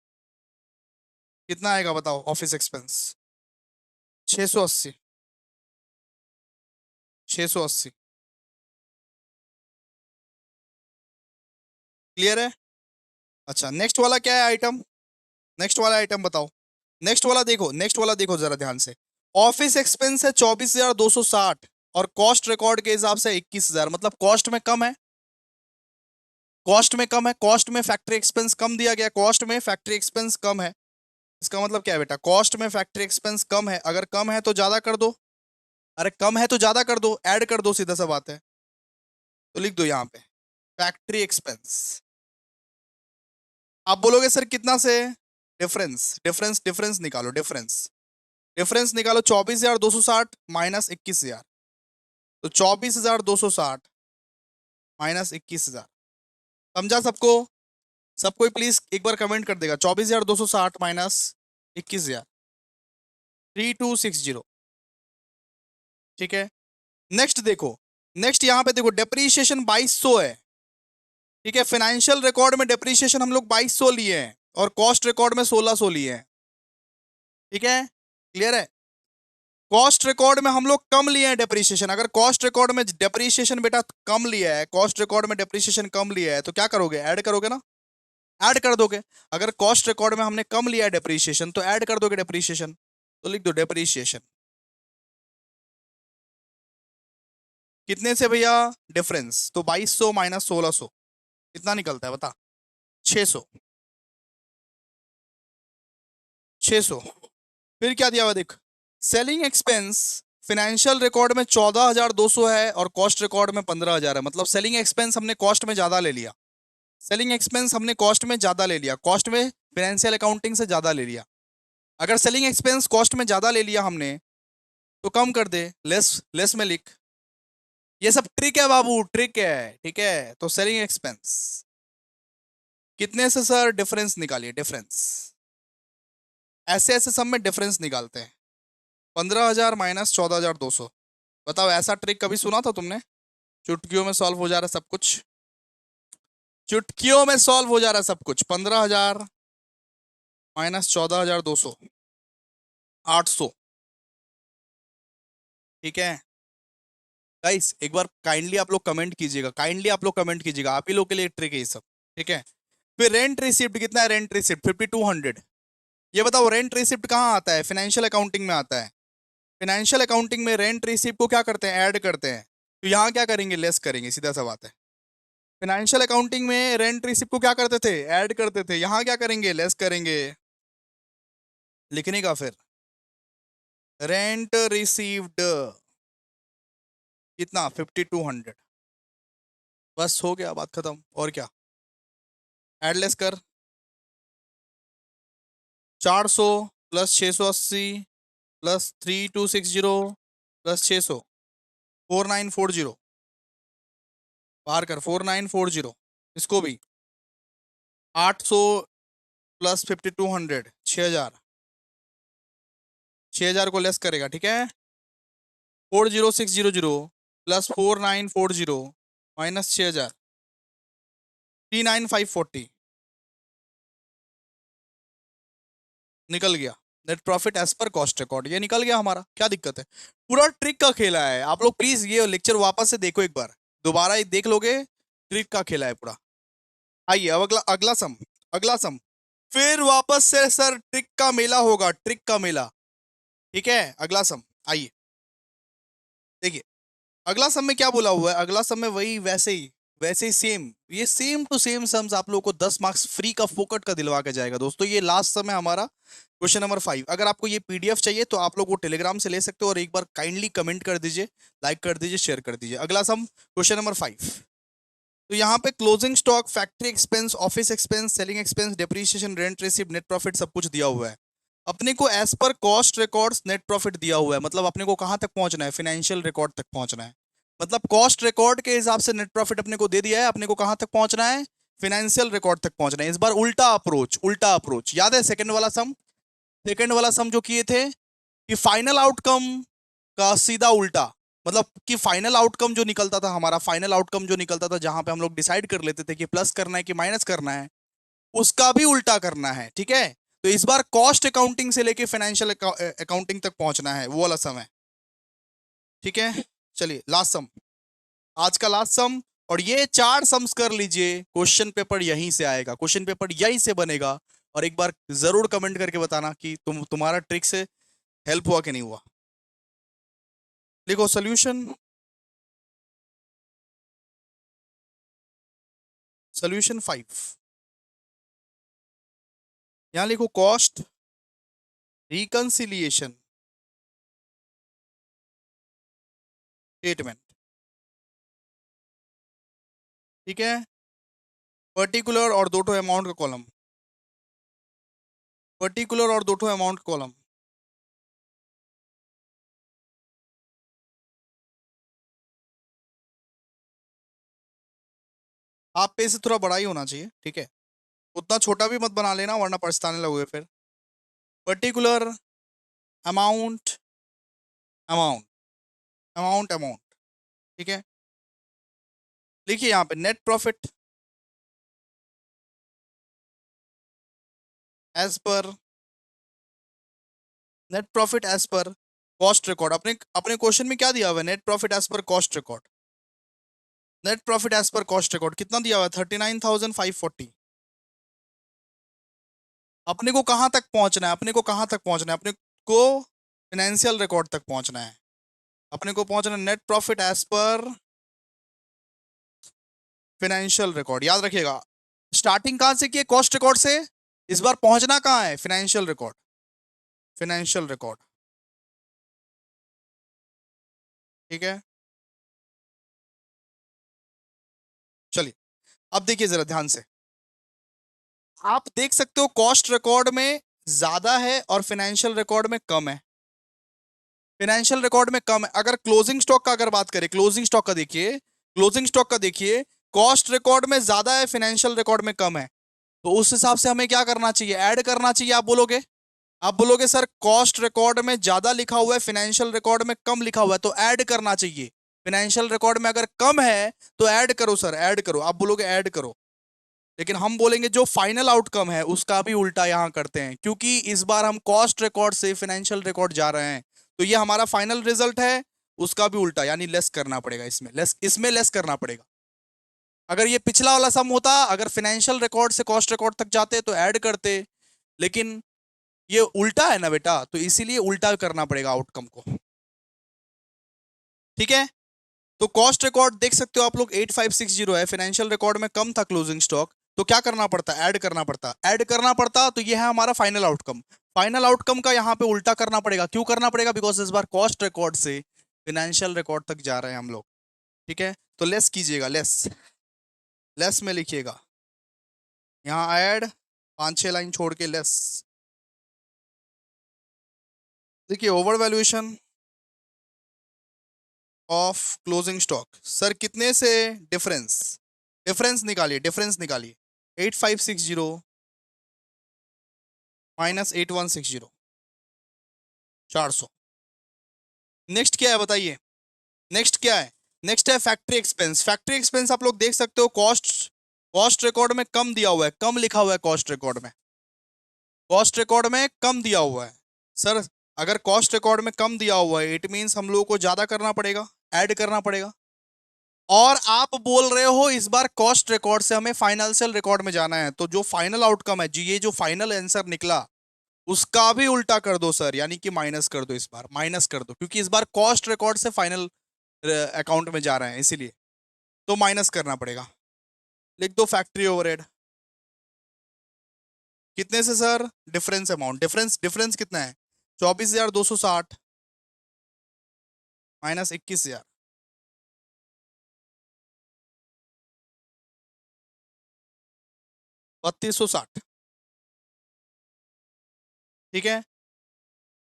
Speaker 1: कितना आएगा बताओ, ऑफिस एक्सपेंस 680, 680 क्लियर है। अच्छा नेक्स्ट वाला क्या है आइटम, नेक्स्ट वाला आइटम बताओ, नेक्स्ट वाला देखो, नेक्स्ट वाला देखो जरा ध्यान से। ऑफिस एक्सपेंस है 24,260 और कॉस्ट रिकॉर्ड के हिसाब से 21,000, मतलब कॉस्ट में कम है, कॉस्ट में कम है, कॉस्ट में फैक्ट्री एक्सपेंस कम दिया गया, कॉस्ट में फैक्ट्री एक्सपेंस कम है। इसका मतलब क्या है बेटा, कॉस्ट में फैक्ट्री एक्सपेंस कम है, अगर कम है तो ज्यादा कर दो, अरे कम है तो ज्यादा कर दो, ऐड कर दो, सीधा सा बात है। तो लिख दो यहाँ पे फैक्ट्री एक्सपेंस। आप बोलोगे सर कितना से, डिफरेंस डिफरेंस डिफरेंस निकालो, डिफरेंस डिफरेंस निकालो, 24,260 माइनस 21,000, तो 24,260 माइनस 21,000, समझा सबको, सबको प्लीज एक बार कमेंट कर देगा, 24,260 माइनस 21,000, 3260, ठीक है। नेक्स्ट देखो, नेक्स्ट यहाँ पे देखो डेप्रीशिएशन 2200 है, ठीक है, फाइनेंशियल रिकॉर्ड में डेप्रीशिएशन हम लोग 2200 लिए हैं और कॉस्ट रिकॉर्ड में 1600 लिए हैं, ठीक है, क्लियर है। कॉस्ट रिकॉर्ड में हम लोग कम लिए हैं डेप्रीशिएशन, अगर कॉस्ट रिकॉर्ड में डेप्रीशिएशन बेटा कम लिया है, कॉस्ट रिकॉर्ड में डेप्रीशिएशन कम लिया है तो क्या करोगे, ऐड करोगे ना, ऐड कर दोगे। अगर कॉस्ट रिकॉर्ड में हमने कम लिया है डेप्रीशिएशन तो ऐड कर दोगे डेप्रीशिएशन, तो लिख दो डेप्रीशिएशन कितने से भैया, डिफरेंस, तो 2200 माइनस 1600 कितना निकलता है बता, 600, 600। फिर क्या दिया हुआ देख, सेलिंग एक्सपेंस फाइनेंशियल रिकॉर्ड में 14,200 है और कॉस्ट रिकॉर्ड में 15,000 है, मतलब सेलिंग एक्सपेंस हमने कॉस्ट में ज्यादा ले लिया, सेलिंग एक्सपेंस हमने कॉस्ट में ज्यादा ले लिया, कॉस्ट में फाइनेंशियल अकाउंटिंग से ज्यादा ले लिया। अगर सेलिंग एक्सपेंस कॉस्ट में ज्यादा ले लिया हमने तो कम कर दे, लेस, लेस में लिख, ये सब ट्रिक है बाबू, ट्रिक है, ठीक है। तो सेलिंग एक्सपेंस कितने से सर, डिफरेंस निकालिए, डिफरेंस, ऐसे ऐसे सब में डिफरेंस निकालते हैं, 15,000 माइनस 14,200, बताओ ऐसा ट्रिक कभी सुना था तुमने, चुटकियों में सॉल्व हो जा रहा है सब कुछ, चुटकियों में सॉल्व हो जा रहा है सब कुछ, 15,000 माइनस 14,200, 800, ठीक है। गाइस एक बार काइंडली आप लोग कमेंट कीजिएगा, काइंडली आप लोग कमेंट कीजिएगा, आप ही लोग के लिए ट्रिक है ये सब, ठीक है। फिर रेंट रिसिप्ट कितना है, रेंट रिसिप्ट 5200। ये बताओ रेंट रिसिप्ट कहाँ आता है, फाइनेंशियल अकाउंटिंग में आता है। फाइनेंशियल अकाउंटिंग में रेंट रिसिप्ट को क्या करते हैं, ऐड करते हैं। तो यहाँ क्या करेंगे, लेस करेंगे, सीधा सा बात है। फाइनेंशियल अकाउंटिंग में रेंट रिसिप्ट को क्या करते थे, ऐड करते थे। यहाँ क्या करेंगे, लेस करेंगे। लिखने का फिर रेंट रिसीव्ड कितना, 5200। बस हो गया, बात खत्म। और क्या, ऐड लेस कर। 400 प्लस 680 प्लस 3260 प्लस 600, 4940। बाहर कर 4940। इसको भी 800 प्लस 5200, 6000। 6000 को लेस करेगा, ठीक है। 40600 प्लस 4940 माइनस 6000, 39540 निकल गया। Net profit as per cost record, ये निकल गया हमारा, क्या दिक्कत है। पूरा ट्रिक का खेला है। आप लोग प्लीज ये लेक्चर वापस से देखो एक बार, दोबारा ये देख लोगे, ट्रिक का खेला है पूरा। आइए अब अगला अगला सम, अगला सम। फिर वापस से सर ट्रिक का मेला होगा, ट्रिक का मेला, ठीक है। अगला सम, आइए देखिए। अगला सम में क्या बोला हुआ है, अगला सम में वही वैसे ही सेम, ये सेम टू सेम सम्स आप लोगों को 10 मार्क्स फ्री का फोकट का दिलवा के जाएगा दोस्तों। ये लास्ट सम है हमारा, क्वेश्चन नंबर 5। अगर आपको ये पीडीएफ चाहिए तो आप लोग वो टेलीग्राम से ले सकते हो, और एक बार काइंडली कमेंट कर दीजिए, लाइक कर दीजिए, शेयर कर दीजिए। अगला सम क्वेश्चन नंबर 5। तो यहाँ पे closing stock, factory expense, office expense, selling expense, depreciation, rent receive, net profit सब कुछ दिया हुआ है। अपने को as per cost records net profit दिया हुआ है, मतलब अपने को कहां तक पहुंचना है, फाइनेंशियल रिकॉर्ड तक पहुंचना है। मतलब कॉस्ट रिकॉर्ड के हिसाब से नेट प्रॉफिट अपने को दे दिया है, अपने को कहां तक पहुंचना है, फाइनेंशियल रिकॉर्ड तक पहुंचना है। इस बार उल्टा अप्रोच, उल्टा अप्रोच याद है सेकंड वाला सम, सेकंड वाला सम जो किए थे कि फाइनल आउटकम का सीधा उल्टा, मतलब कि फाइनल आउटकम जो निकलता था हमारा, फाइनल आउटकम जो निकलता था जहां पे हम लोग डिसाइड कर लेते थे कि प्लस करना है कि माइनस करना है, उसका भी उल्टा करना है, ठीक है। तो इस बार कॉस्ट अकाउंटिंग से लेके फाइनेंशियल अकाउंटिंग तक पहुंचना है, वो वाला सम है, ठीक है। चलिए लास्ट सम, आज का लास्ट सम। और ये 4 सम्स कर लीजिए, क्वेश्चन पेपर यहीं से आएगा, क्वेश्चन पेपर यहीं से बनेगा। और एक बार जरूर कमेंट करके बताना कि तुम्हारा ट्रिक से हेल्प हुआ कि नहीं हुआ। लिखो सोल्यूशन, सोल्यूशन 5। यहां लिखो कॉस्ट रिकंसिलिएशन स्टेटमेंट, ठीक है। पर्टिकुलर और दो ठो अमाउंट का कॉलम, पर्टिकुलर और दो ठो अमाउंट का कॉलम। आप पे से थोड़ा बड़ा ही होना चाहिए, ठीक है। उतना छोटा भी मत बना लेना वरना पछताने लगोगे फिर। Particular, amount, amount, amount, amount, ठीक है। लिखिए यहाँ पे net profit as per, net profit as per cost record. अपने अपने क्वेश्चन में क्या दिया हुआ है, net profit as per cost record. Net profit as per cost record कितना दिया हुआ है, 39,540। अपने को कहां तक पहुंचना है, अपने को कहां तक पहुंचना है, अपने को फाइनेंशियल रिकॉर्ड तक पहुंचना है। अपने को पहुंचना net profit as per financial record, याद रखिएगा। स्टार्टिंग कहां से किए, कॉस्ट रिकॉर्ड से। इस बार पहुंचना कहां है, फाइनेंशियल रिकॉर्ड, फाइनेंशियल रिकॉर्ड, ठीक है। चलिए अब देखिए जरा ध्यान से, आप देख सकते हो कॉस्ट रिकॉर्ड में ज्यादा है और फाइनेंशियल रिकॉर्ड में कम है। फाइनेंशियल रिकॉर्ड में कम है। अगर क्लोजिंग स्टॉक का अगर बात करें, क्लोजिंग स्टॉक का देखिए, क्लोजिंग स्टॉक का देखिए, कॉस्ट रिकॉर्ड में ज्यादा है, फाइनेंशियल रिकॉर्ड में कम है। तो उस हिसाब से हमें क्या करना चाहिए, ऐड करना चाहिए। आप बोलोगे सर कॉस्ट रिकॉर्ड में ज्यादा लिखा हुआ है, फाइनेंशियल रिकॉर्ड में कम लिखा हुआ है, तो ऐड करना चाहिए। फाइनेंशियल रिकॉर्ड में अगर कम है तो ऐड करो सर, ऐड करो। आप बोलोगे ऐड करो, लेकिन हम बोलेंगे जो फाइनल आउटकम है उसका भी उल्टा यहां करते हैं, क्योंकि इस बार हम कॉस्ट रिकॉर्ड से फाइनेंशियल रिकॉर्ड जा रहे हैं। तो ये हमारा फाइनल रिजल्ट है, उसका भी उल्टा, यानी लेस करना पड़ेगा, इसमें लेस करना पड़ेगा। अगर ये पिछला वाला सम होता, अगर फाइनेंशियल रिकॉर्ड से कॉस्ट रिकॉर्ड तक जाते तो ऐड करते, लेकिन ये उल्टा है ना बेटा, तो इसीलिए उल्टा करना पड़ेगा आउटकम को। ठीक है, तो कॉस्ट रिकॉर्ड देख सकते हो आप लोग 8560 है, फाइनेंशियल रिकॉर्ड में कम था क्लोजिंग स्टॉक, तो क्या करना पड़ता, ऐड करना पड़ता, ऐड करना पड़ता, तो ये है हमारा फाइनल आउटकम। फाइनल आउटकम का यहाँ पे उल्टा करना पड़ेगा, क्यों करना पड़ेगा, बिकॉज इस बार कॉस्ट रिकॉर्ड से फाइनेंशियल रिकॉर्ड तक जा रहे हैं हम लोग। ठीक है, तो लेस कीजिएगा, लेस, लेस में लिखिएगा, यहाँ ऐड 5-6 लाइन छोड़ के लेस। देखिए, over valuation of closing stock, sir कितने से, डिफरेंस, डिफरेंस निकालिए, डिफरेंस निकालिए, 8560 माइनस 8160, 400। नेक्स्ट क्या है बताइए, नेक्स्ट क्या है, नेक्स्ट है फैक्ट्री एक्सपेंस। फैक्ट्री एक्सपेंस आप लोग देख सकते हो, कॉस्ट, कॉस्ट रिकॉर्ड में कम दिया हुआ है, कम लिखा हुआ है कॉस्ट रिकॉर्ड में, कॉस्ट रिकॉर्ड में कम दिया हुआ है। सर अगर कॉस्ट रिकॉर्ड में कम दिया हुआ है, इट मींस हम लोगों को ज्यादा करना पड़ेगा, ऐड करना पड़ेगा। और आप बोल रहे हो इस बार कॉस्ट रिकॉर्ड से हमें फाइनेंशियल रिकॉर्ड में जाना है, तो जो फाइनल आउटकम है जी, ये जो फाइनल आंसर निकला उसका भी उल्टा कर दो सर, यानी कि माइनस कर दो, इस बार माइनस कर दो, क्योंकि इस बार कॉस्ट रिकॉर्ड से फाइनल अकाउंट में जा रहे हैं इसीलिए, तो माइनस करना पड़ेगा। लिख दो फैक्ट्री ओवरहेड, कितने से sir, difference amount, difference, difference कितना है, 24,260 माइनस 21,000, 3260। ठीक है,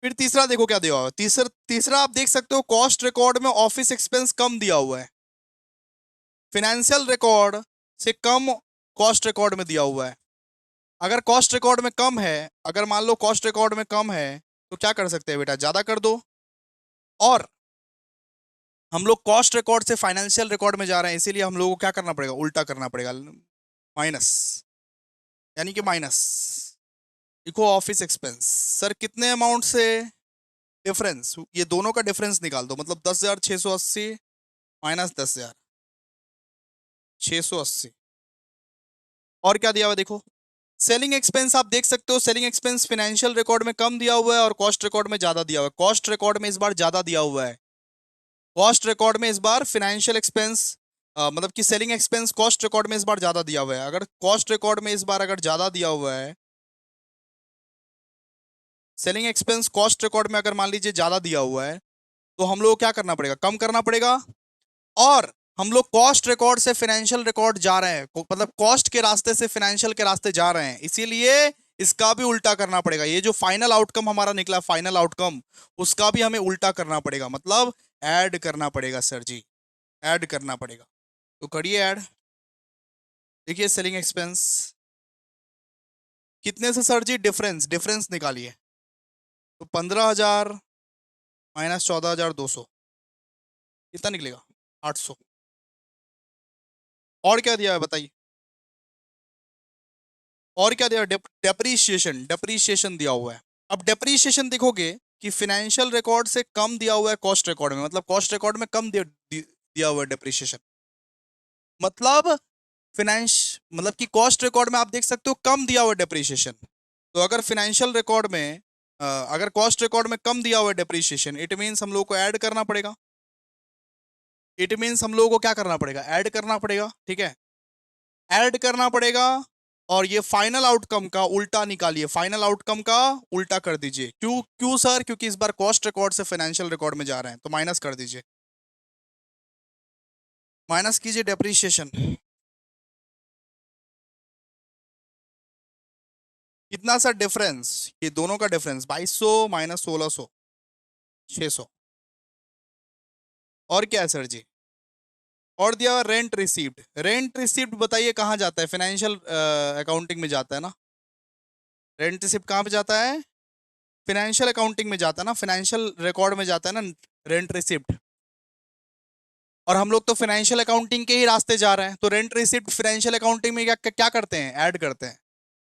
Speaker 1: फिर तीसरा देखो क्या दिया हुआ है, तीसरा तीसरा आप देख सकते हो, कॉस्ट रिकॉर्ड में ऑफिस एक्सपेंस कम दिया हुआ है, फाइनेंशियल रिकॉर्ड से कम कॉस्ट रिकॉर्ड में दिया हुआ है। अगर कॉस्ट रिकॉर्ड में कम है, अगर मान लो कॉस्ट रिकॉर्ड में कम है, तो क्या कर सकते हैं बेटा, ज्यादा कर दो। और हम लोग कॉस्ट रिकॉर्ड से फाइनेंशियल रिकॉर्ड में जा रहे हैं, इसीलिए हम लोगों को क्या करना पड़ेगा, उल्टा करना पड़ेगा, माइनस, यानी कि माइनस, लिखो ऑफिस एक्सपेंस। सर कितने अमाउंट से, डिफरेंस, ये दोनों का डिफरेंस निकाल दो, मतलब 10,680 माइनस 10,680। और क्या दिया हुआ देखो, सेलिंग एक्सपेंस आप देख सकते हो, सेलिंग एक्सपेंस फाइनेंशियल रिकॉर्ड में कम दिया हुआ है और कॉस्ट रिकॉर्ड में ज्यादा दिया हुआ है, कॉस्ट रिकॉर्ड में इस बार ज्यादा दिया हुआ है, कॉस्ट रिकॉर्ड में इस बार फाइनेंशियल एक्सपेंस, मतलब कि सेलिंग एक्सपेंस कॉस्ट रिकॉर्ड में इस बार ज्यादा दिया हुआ है। अगर कॉस्ट रिकॉर्ड में इस बार अगर ज्यादा दिया हुआ है, सेलिंग एक्सपेंस कॉस्ट रिकॉर्ड में अगर मान लीजिए ज्यादा दिया हुआ है, तो हम लोग को क्या करना पड़ेगा, कम करना पड़ेगा। और हम लोग कॉस्ट रिकॉर्ड से फाइनेंशियल रिकॉर्ड जा रहे हैं, मतलब कॉस्ट के रास्ते से फाइनेंशियल के रास्ते जा रहे हैं, इसीलिए इसका भी उल्टा करना पड़ेगा। ये जो फाइनल आउटकम हमारा निकला, फाइनल आउटकम, उसका भी हमें उल्टा करना पड़ेगा, मतलब ऐड करना पड़ेगा सर जी, ऐड करना पड़ेगा। तो करिए ऐड, देखिए सेलिंग एक्सपेंस कितने से सर जी, डिफरेंस, डिफरेंस निकालिए, तो 15,000 माइनस 14,200, कितना निकलेगा, 800। और क्या दिया है बताइए, और क्या दिया, डेप्रीशिएशन, डेप्रीशिएशन दिया हुआ है। अब डेप्रीशिएशन देखोगे कि फाइनेंशियल रिकॉर्ड से कम दिया हुआ है कॉस्ट रिकॉर्ड में, मतलब कॉस्ट रिकॉर्ड में कम दिया हुआ है डेप्रीशिएशन, मतलब फाइनेंस, मतलब कि कॉस्ट रिकॉर्ड में आप देख सकते हो कम दिया हुआ है डेप्रीशिएशन। तो अगर फाइनेंशियल रिकॉर्ड में अगर कॉस्ट रिकॉर्ड में कम दिया हुआ है डेप्रीशिएशन, इट मीन्स हम लोग को ऐड करना पड़ेगा, इट मीन्स हम लोगों को क्या करना पड़ेगा, ऐड करना पड़ेगा। ठीक है, ऐड करना पड़ेगा, और ये फाइनल आउटकम का उल्टा निकालिए, फाइनल आउटकम का उल्टा कर दीजिए। क्यों, क्यों सर, क्योंकि इस बार कॉस्ट रिकॉर्ड से फाइनेंशियल रिकॉर्ड में जा रहे हैं, तो माइनस कर दीजिए, माइनस कीजिए डेप्रीशिएशन, कितना सर डिफरेंस, ये दोनों का डिफरेंस 2200 माइनस 1600, 600। और क्या है सर जी, और दिया रेंट रिसीव्ड, रेंट रिसीव्ड बताइए कहाँ जाता है, फाइनेंशियल अकाउंटिंग में जाता है ना, रेंट रिसीव्ड कहाँ पे जाता है, फाइनेंशियल अकाउंटिंग में जाता है ना, फाइनेंशियल रिकॉर्ड में जाता है ना रेंट रिसिप्ट। और हम लोग तो फाइनेंशियल अकाउंटिंग के ही रास्ते जा रहे हैं, तो रेंट रिसिप्ट फाइनेंशियल अकाउंटिंग में क्या क्या करते हैं, ऐड करते हैं।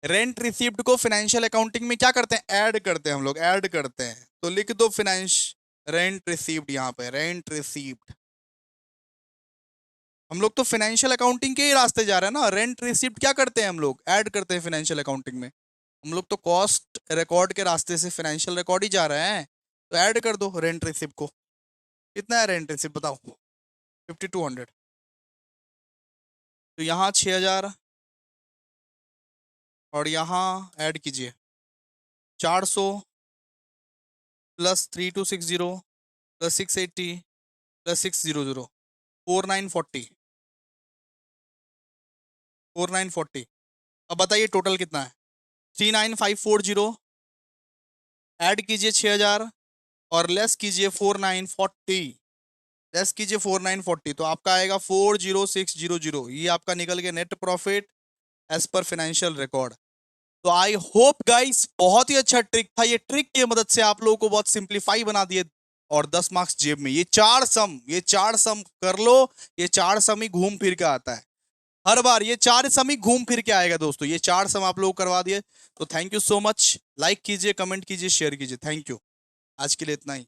Speaker 1: रेंट रिसिप्ट को फाइनेंशियल अकाउंटिंग में क्या करते हैं, ऐड करते हैं हम लोग, ऐड करते हैं। तो लिख दो फाइनेंस, रेंट रिसिप्ट, यहाँ पे रेंट रिसिप्ट, हम लोग तो फाइनेंशियल अकाउंटिंग के ही रास्ते जा रहे हैं ना। रेंट रिसिप्ट क्या करते हैं हम लोग, ऐड करते हैं फाइनेंशियल अकाउंटिंग में। हम लोग तो कॉस्ट रिकॉर्ड के रास्ते से फाइनेंशियल रिकॉर्ड ही जा रहे हैं। तो ऐड कर दो रेंट रिसिप्ट को। कितना है रेंट रिसिप्ट बताओ। 5200। तो यहाँ 6000 और यहाँ ऐड कीजिए 400 प्लस 3260 प्लस 680 प्लस 600 4940। 4940। अब बताइए टोटल कितना है। 39540। ऐड कीजिए 6000 और लेस कीजिए 4940। लेस कीजिए 4940 तो आपका आएगा 40600। ये आपका निकल गया net profit as per financial record. तो आई होप गाइस बहुत ही अच्छा ट्रिक था। ये ट्रिक की मदद से आप लोगों को बहुत सिंप्लीफाई बना दिए और 10 मार्क्स जेब में। ये चार सम कर लो। ये चार सम ही घूम फिर के आता है हर बार। ये चार सम ही घूम फिर के आएगा दोस्तों। ये चार सम आप लोग करवा दिए। तो thank you so much. Like कीजिए, कमेंट कीजिए, शेयर कीजिए। Thank you. आज के लिए इतना ही।